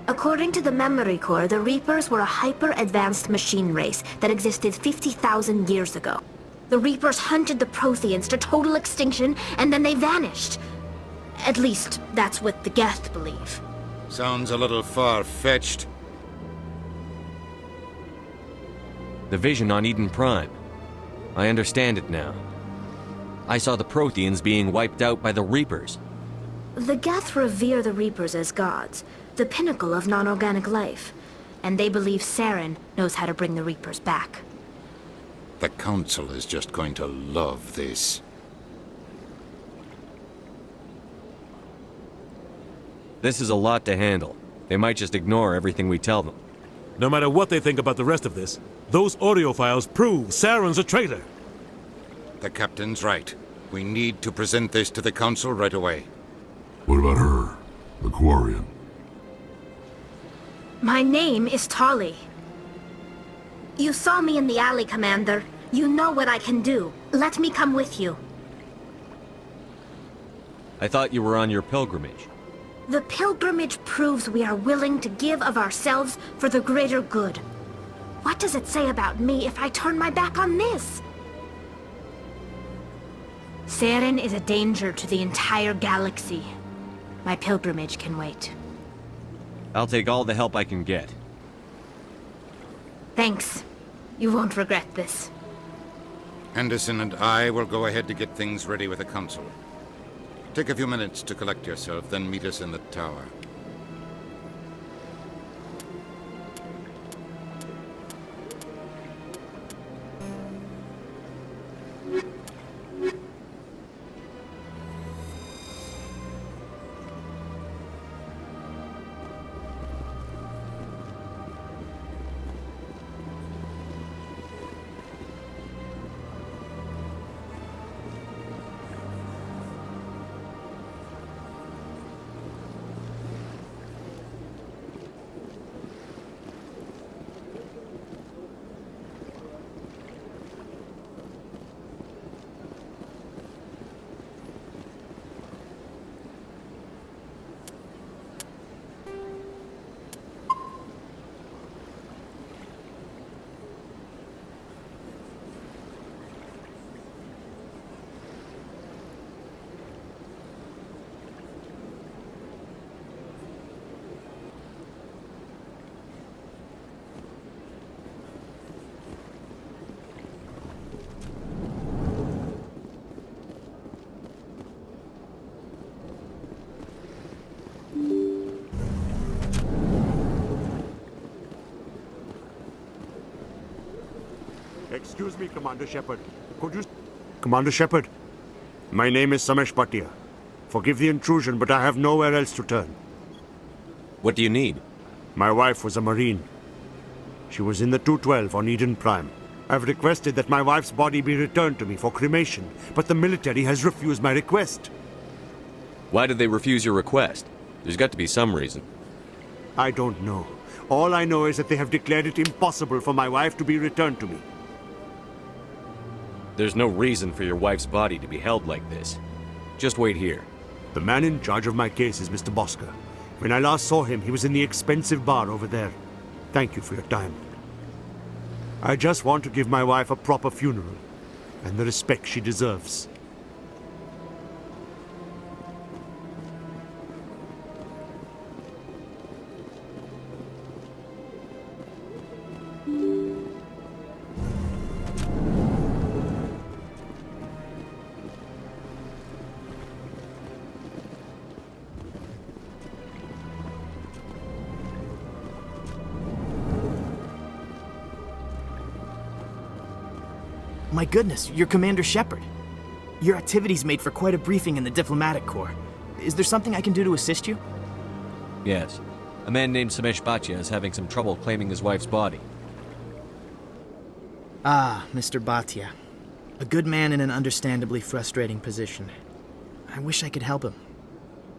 According to the memory core, the Reapers were a hyper-advanced machine race that existed 50,000 years ago. The Reapers hunted the Protheans to total extinction, and then they vanished. At least, that's what the Geth believe. Sounds a little far-fetched. The vision on Eden Prime. I understand it now. I saw the Protheans being wiped out by the Reapers. The Geth revere the Reapers as gods, the pinnacle of non-organic life, and they believe Saren knows how to bring the Reapers back. The Council is just going to love this. This is a lot to handle. They might just ignore everything we tell them. No matter what they think about the rest of this, those audio files prove Saren's a traitor. The Captain's right. We need to present this to the Council right away. What about her, the Quarian? My name is Tali. You saw me in the alley, Commander. You know what I can do. Let me come with you. I thought you were on your pilgrimage. The pilgrimage proves we are willing to give of ourselves for the greater good. What does it say about me if I turn my back on this? Saren is a danger to the entire galaxy. My pilgrimage can wait. I'll take all the help I can get. Thanks. You won't regret this. Anderson and I will go ahead to get things ready with the Council. Take a few minutes to collect yourself, then meet us in the tower. Excuse me, Commander Shepard. Could you... Commander Shepard, my name is Samesh Bhatia. Forgive the intrusion, but I have nowhere else to turn. What do you need? My wife was a Marine. She was in the 212 on Eden Prime. I've requested that my wife's body be returned to me for cremation, but the military has refused my request. Why did they refuse your request? There's got to be some reason. I don't know. All I know is that they have declared it impossible for my wife to be returned to me. There's no reason for your wife's body to be held like this. Just wait here. The man in charge of my case is Mr. Bosker. When I last saw him, he was in the expensive bar over there. Thank you for your time. I just want to give my wife a proper funeral, and the respect she deserves. My goodness, you're Commander Shepard. Your activities made for quite a briefing in the Diplomatic Corps. Is there something I can do to assist you? Yes. A man named Samesh Bhatia is having some trouble claiming his wife's body. Ah, Mr. Bhatia. A good man in an understandably frustrating position. I wish I could help him.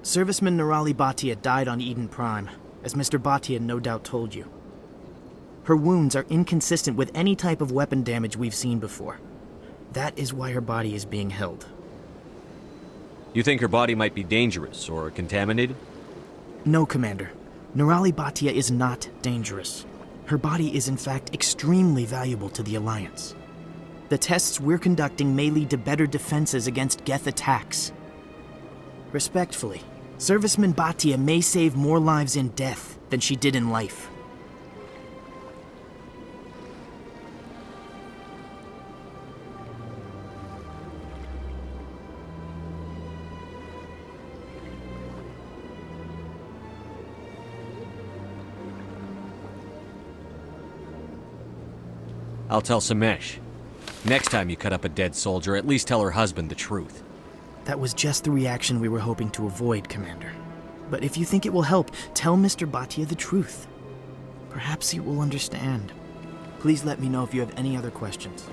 Serviceman Nirali Bhatia died on Eden Prime, as Mr. Bhatia no doubt told you. Her wounds are inconsistent with any type of weapon damage we've seen before. That is why her body is being held. You think her body might be dangerous or contaminated? No, Commander. Nirali Bhatia is not dangerous. Her body is in fact extremely valuable to the Alliance. The tests we're conducting may lead to better defenses against Geth attacks. Respectfully, Serviceman Bhatia may save more lives in death than she did in life. I'll tell Samesh. Next time you cut up a dead soldier, at least tell her husband the truth. That was just the reaction we were hoping to avoid, Commander. But if you think it will help, tell Mr. Bhatia the truth. Perhaps he will understand. Please let me know if you have any other questions.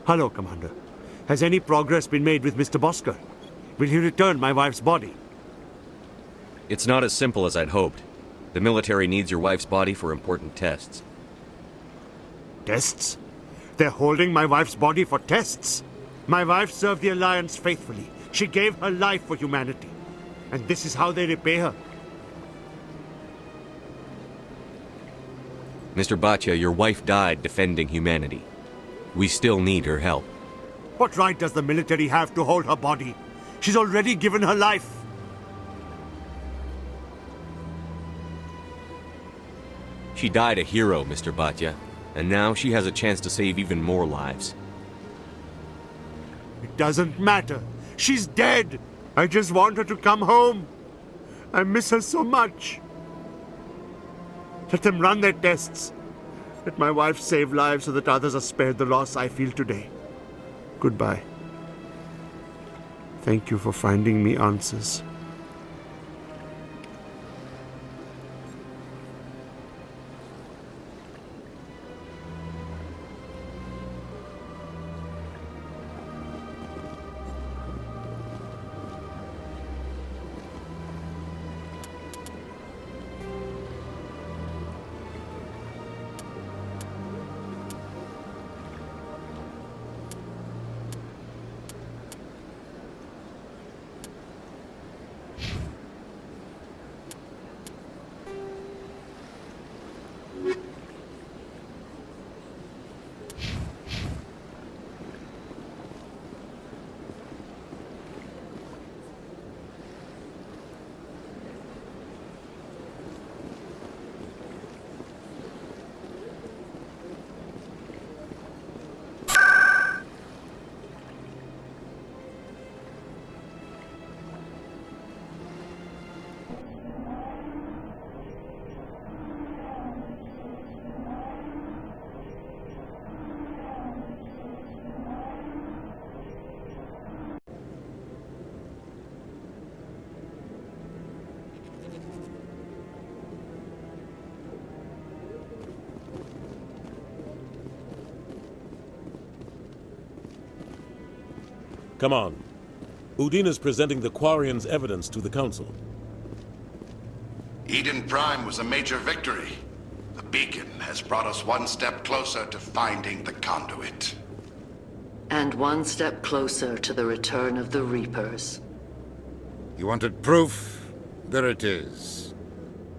Hello, Commander. Has any progress been made with Mr. Bosker? Will he return my wife's body? It's not as simple as I'd hoped. The military needs your wife's body for important tests. Tests? They're holding my wife's body for tests? My wife served the Alliance faithfully. She gave her life for humanity. And this is how they repay her. Mr. Bhatia, your wife died defending humanity. We still need her help. What right does the military have to hold her body? She's already given her life. She died a hero, Mr. Bhatia, and now she has a chance to save even more lives. It doesn't matter. She's dead. I just want her to come home. I miss her so much. Let them run their tests. Let my wife save lives so that others are spared the loss I feel today. Goodbye. Thank you for finding me answers. Come on. Udine is presenting the Quarian's evidence to the Council. Eden Prime was a major victory. The beacon has brought us one step closer to finding the conduit. And one step closer to the return of the Reapers. You wanted proof? There it is.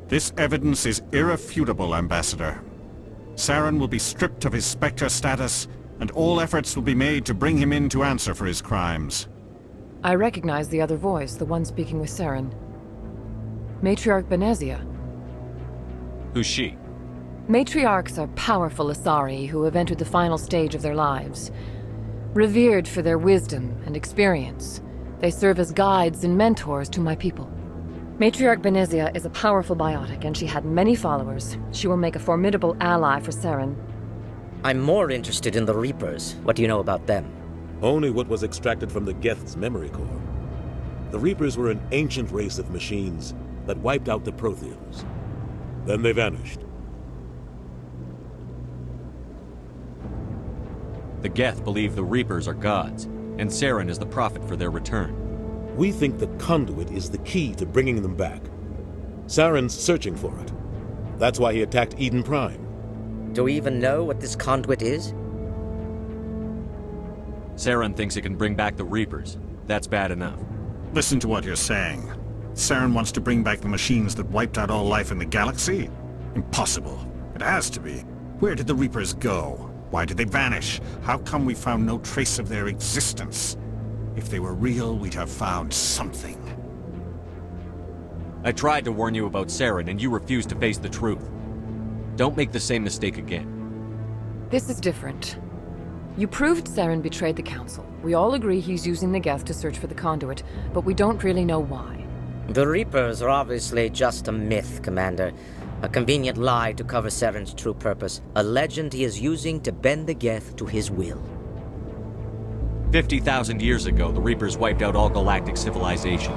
This evidence is irrefutable, Ambassador. Saren will be stripped of his Spectre status, and all efforts will be made to bring him in to answer for his crimes. I recognize the other voice, the one speaking with Saren. Matriarch Benezia. Who's she? Matriarchs are powerful Asari who have entered the final stage of their lives. Revered for their wisdom and experience, they serve as guides and mentors to my people. Matriarch Benezia is a powerful biotic, and she had many followers. She will make a formidable ally for Saren. I'm more interested in the Reapers. What do you know about them? Only what was extracted from the Geth's memory core. The Reapers were an ancient race of machines that wiped out the Protheans. Then they vanished. The Geth believe the Reapers are gods, and Saren is the prophet for their return. We think the conduit is the key to bringing them back. Saren's searching for it. That's why he attacked Eden Prime. Do we even know what this conduit is? Saren thinks it can bring back the Reapers. That's bad enough. Listen to what you're saying. Saren wants to bring back the machines that wiped out all life in the galaxy? Impossible. It has to be. Where did the Reapers go? Why did they vanish? How come we found no trace of their existence? If they were real, we'd have found something. I tried to warn you about Saren, and you refused to face the truth. Don't make the same mistake again. This is different. You proved Saren betrayed the Council. We all agree he's using the Geth to search for the conduit, but we don't really know why. The Reapers are obviously just a myth, Commander. A convenient lie to cover Saren's true purpose. A legend he is using to bend the Geth to his will. 50,000 years ago, the Reapers wiped out all galactic civilization.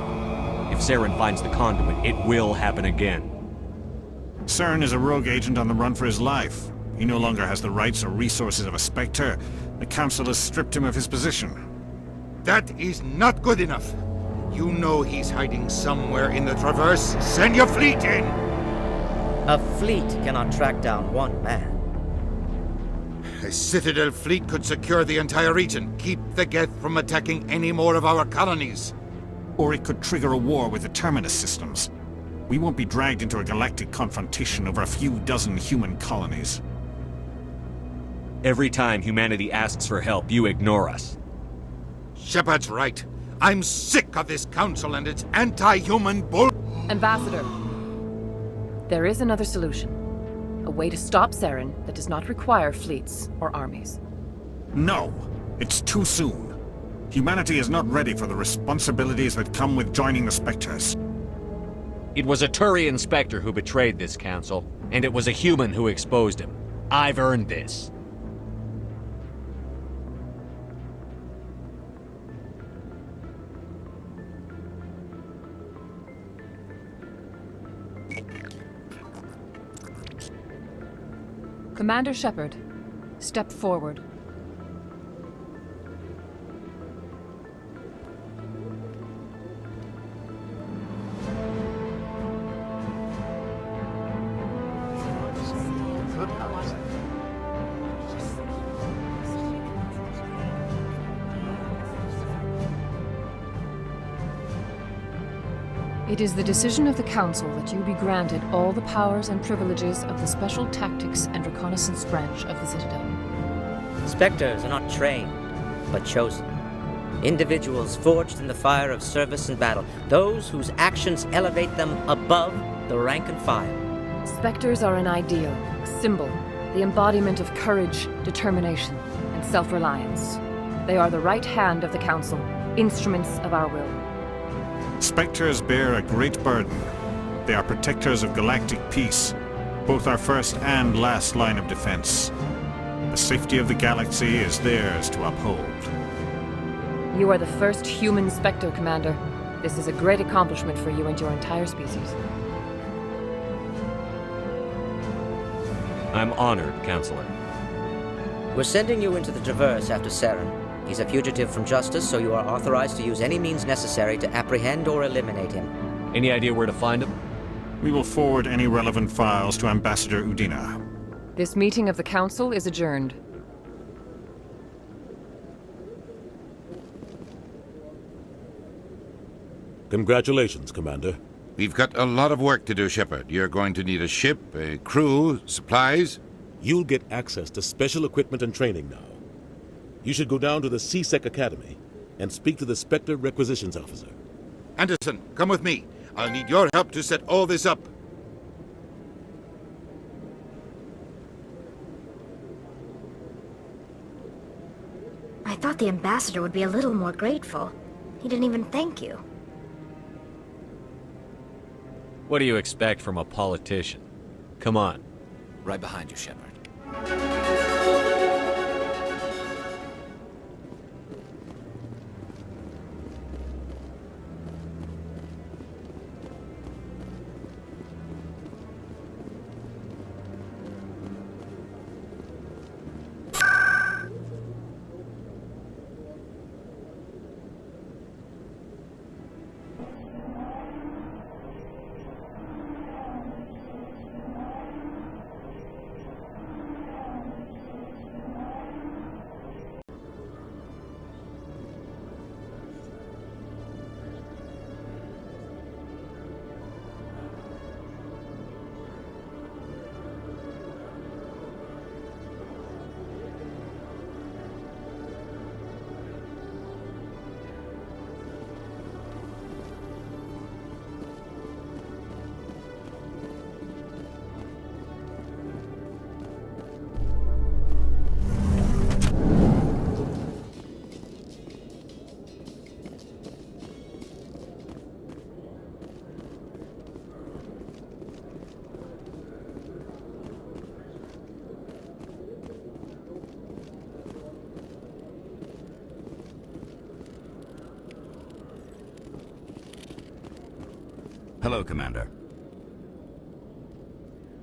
If Saren finds the conduit, it will happen again. Saren is a rogue agent on the run for his life. He no longer has the rights or resources of a Spectre. The Council has stripped him of his position. That is not good enough. You know he's hiding somewhere in the Traverse. Send your fleet in! A fleet cannot track down one man. A Citadel fleet could secure the entire region, keep the Geth from attacking any more of our colonies. Or it could trigger a war with the Terminus systems. We won't be dragged into a galactic confrontation over a few dozen human colonies. Every time humanity asks for help, you ignore us. Shepard's right. I'm sick of this council and its anti-human bull... Ambassador, there is another solution. A way to stop Saren that does not require fleets or armies. No! It's too soon. Humanity is not ready for the responsibilities that come with joining the Spectres. It was a Turian Spectre who betrayed this council, and it was a human who exposed him. I've earned this. Commander Shepard, step forward. It is the decision of the Council that you be granted all the powers and privileges of the Special Tactics and Reconnaissance Branch of the Citadel. Spectres are not trained, but chosen. Individuals forged in the fire of service and battle, those whose actions elevate them above the rank and file. Spectres are an ideal, a symbol, the embodiment of courage, determination, and self-reliance. They are the right hand of the Council, instruments of our will. Spectres bear a great burden. They are protectors of galactic peace, both our first and last line of defense. The safety of the galaxy is theirs to uphold. You are the first human Spectre, Commander. This is a great accomplishment for you and your entire species. I'm honored, Counselor. We're sending you into the Traverse after Saren. He's a fugitive from justice, so you are authorized to use any means necessary to apprehend or eliminate him. Any idea where to find him? We will forward any relevant files to Ambassador Udina. This meeting of the Council is adjourned. Congratulations, Commander. We've got a lot of work to do, Shepard. You're going to need a ship, a crew, supplies. You'll get access to special equipment and training now. You should go down to the C-Sec Academy and speak to the Spectre Requisitions Officer. Anderson, come with me. I'll need your help to set all this up. I thought the ambassador would be a little more grateful. He didn't even thank you. What do you expect from a politician? Come on. Right behind you, Shepard. Hello, Commander.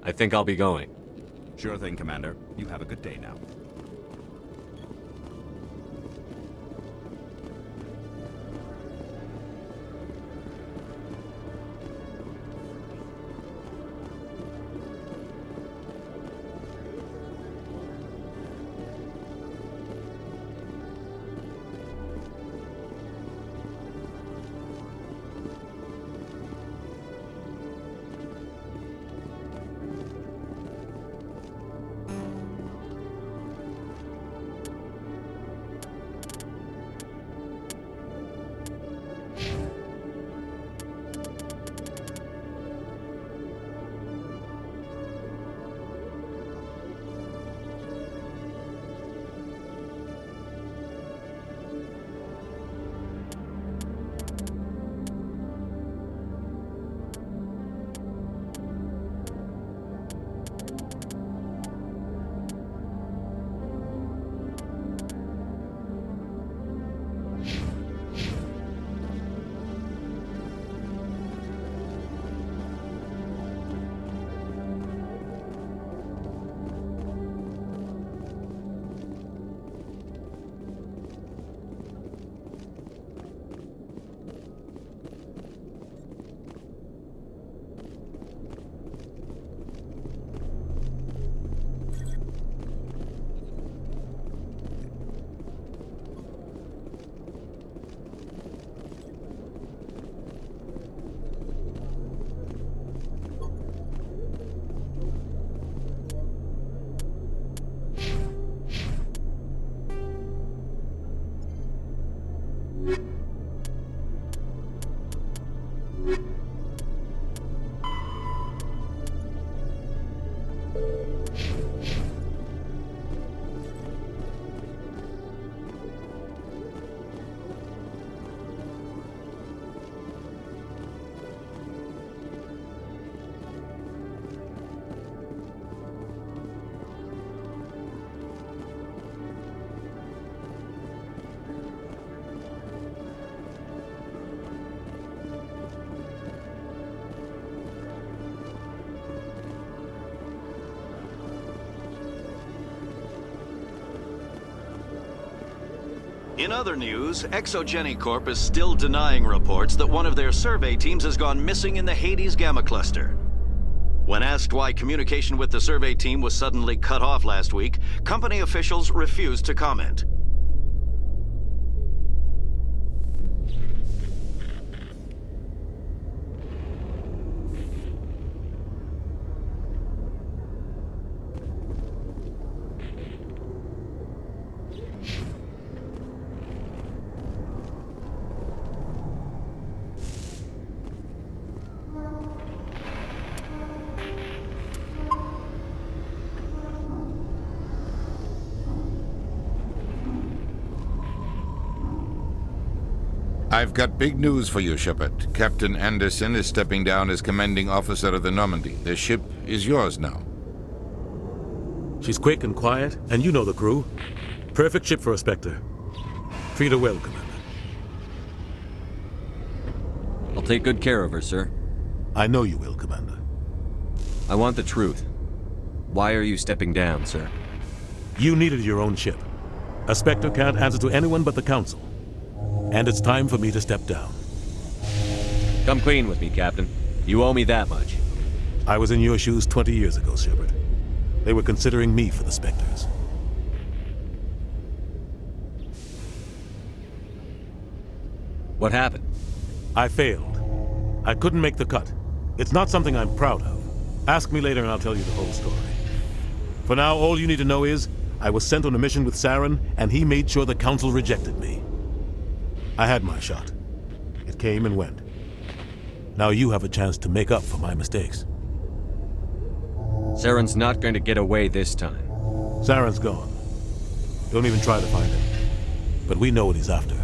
I think I'll be going. Sure thing, Commander. You have a good day now. In other news, Exogeny Corp is still denying reports that one of their survey teams has gone missing in the Hades Gamma Cluster. When asked why communication with the survey team was suddenly cut off last week, company officials refused to comment. I've got big news for you, Shepard. Captain Anderson is stepping down as commanding officer of the Normandy. The ship is yours now. She's quick and quiet, and you know the crew. Perfect ship for a Spectre. Treat her well, Commander. I'll take good care of her, sir. I know you will, Commander. I want the truth. Why are you stepping down, sir? You needed your own ship. A Spectre can't answer to anyone but the Council. And it's time for me to step down. Come clean with me, Captain. You owe me that much. I was in your shoes 20 years ago, Shepard. They were considering me for the Spectres. What happened? I failed. I couldn't make the cut. It's not something I'm proud of. Ask me later and I'll tell you the whole story. For now, all you need to know is, I was sent on a mission with Saren, and he made sure the Council rejected me. I had my shot. It came and went. Now you have a chance to make up for my mistakes. Saren's not going to get away this time. Saren's gone. Don't even try to find him. But we know what he's after.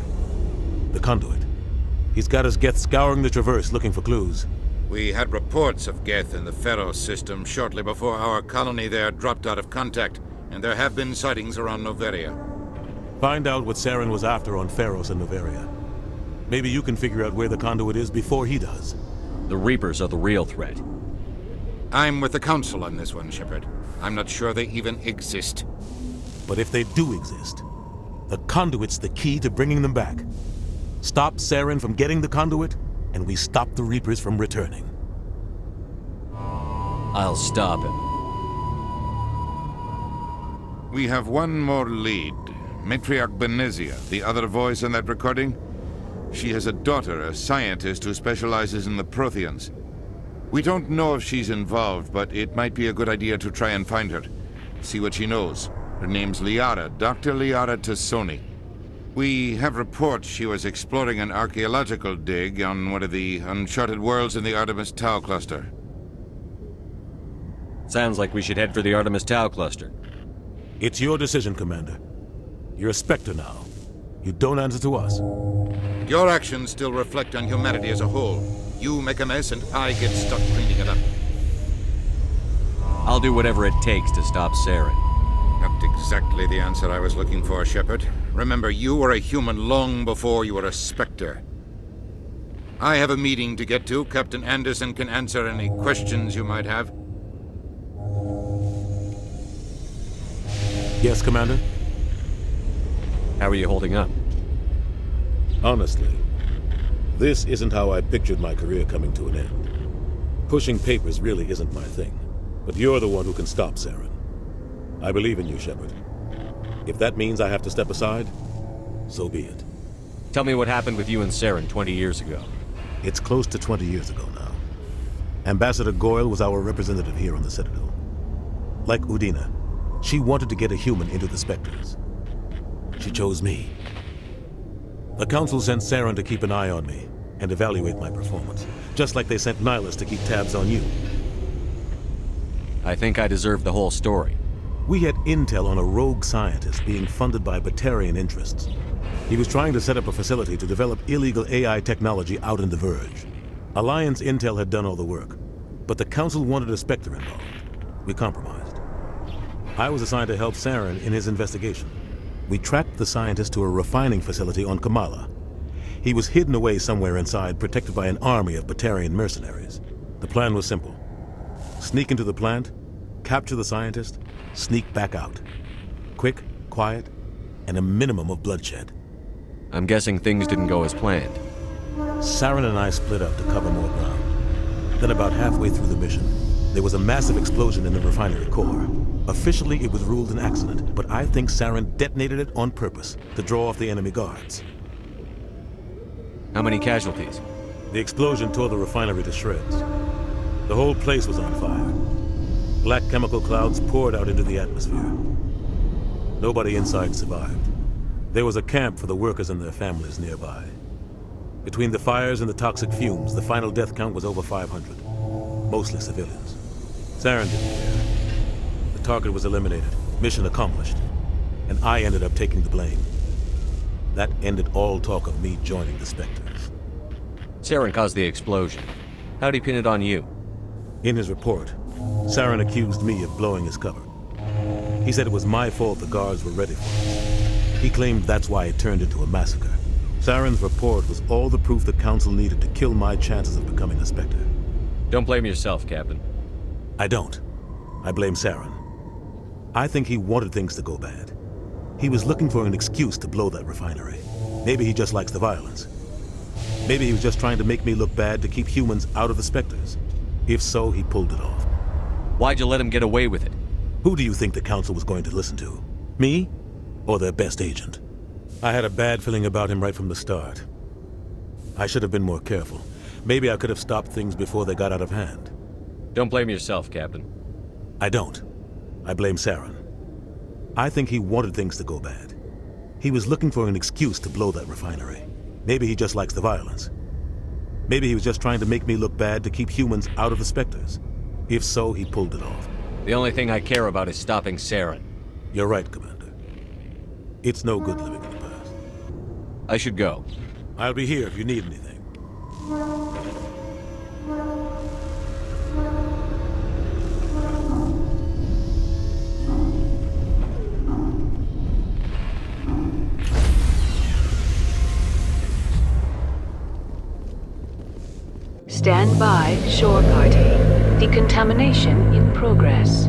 The conduit. He's got his Geth scouring the Traverse looking for clues. We had reports of Geth in the Pharos system shortly before our colony there dropped out of contact, and there have been sightings around Noveria. Find out what Saren was after on Pharos and Noveria. Maybe you can figure out where the conduit is before he does. The Reapers are the real threat. I'm with the Council on this one, Shepard. I'm not sure they even exist. But if they do exist, the conduit's the key to bringing them back. Stop Saren from getting the conduit, and we stop the Reapers from returning. I'll stop him. We have one more lead. Matriarch Benezia, the other voice in that recording. She has a daughter, a scientist who specializes in the Protheans. We don't know if she's involved, but it might be a good idea to try and find her. See what she knows. Her name's Liara, Dr. Liara Tassoni. We have reports she was exploring an archaeological dig on one of the uncharted worlds in the Artemis Tau cluster. Sounds like we should head for the Artemis Tau cluster. It's your decision, Commander. You're a Spectre now. You don't answer to us. Your actions still reflect on humanity as a whole. You make a mess and I get stuck cleaning it up. I'll do whatever it takes to stop Saren. Not exactly the answer I was looking for, Shepard. Remember, you were a human long before you were a Spectre. I have a meeting to get to. Captain Anderson can answer any questions you might have. Yes, Commander? How are you holding up? Honestly, this isn't how I pictured my career coming to an end. Pushing papers really isn't my thing, but you're the one who can stop Saren. I believe in you, Shepard. If that means I have to step aside, so be it. Tell me what happened with you and Saren 20 years ago. It's close to 20 years ago now. Ambassador Goyle was our representative here on the Citadel. Like Udina, she wanted to get a human into the Spectres. She chose me. The Council sent Saren to keep an eye on me and evaluate my performance, just like they sent Nihilus to keep tabs on you. I think I deserve the whole story. We had intel on a rogue scientist being funded by Batarian interests. He was trying to set up a facility to develop illegal AI technology out in the Verge. Alliance intel had done all the work, but the Council wanted a Spectre involved. We compromised. I was assigned to help Saren in his investigation. We tracked the scientist to a refining facility on Kamala. He was hidden away somewhere inside, protected by an army of Batarian mercenaries. The plan was simple. Sneak into the plant, capture the scientist, sneak back out. Quick, quiet, and a minimum of bloodshed. I'm guessing things didn't go as planned. Saren and I split up to cover more ground. Then about halfway through the mission, there was a massive explosion in the refinery core. Officially, it was ruled an accident, but I think Saren detonated it on purpose to draw off the enemy guards. How many casualties? The explosion tore the refinery to shreds. The whole place was on fire. Black chemical clouds poured out into the atmosphere. Nobody inside survived. There was a camp for the workers and their families nearby. Between the fires and the toxic fumes, the final death count was over 500. Mostly civilians. Saren didn't care. The target was eliminated, mission accomplished, and I ended up taking the blame. That ended all talk of me joining the Spectres. Saren caused the explosion. How'd he pin it on you? In his report, Saren accused me of blowing his cover. He said it was my fault the guards were ready for us. He claimed that's why it turned into a massacre. Saren's report was all the proof the Council needed to kill my chances of becoming a Spectre. Don't blame yourself, Captain. I don't. I blame Saren. I think he wanted things to go bad. He was looking for an excuse to blow that refinery. Maybe he just likes the violence. Maybe he was just trying to make me look bad to keep humans out of the Spectres. If so, he pulled it off. Why'd you let him get away with it? Who do you think the Council was going to listen to? Me? Or their best agent? I had a bad feeling about him right from the start. I should have been more careful. Maybe I could have stopped things before they got out of hand. Don't blame yourself, Captain. I don't. I blame Saren. I think he wanted things to go bad. He was looking for an excuse to blow that refinery. Maybe he just likes the violence. Maybe he was just trying to make me look bad to keep humans out of the Spectres. If so, he pulled it off. The only thing I care about is stopping Saren. You're right, Commander. It's no good living in the past. I should go. I'll be here if you need anything. Stand by, shore party. Decontamination in progress.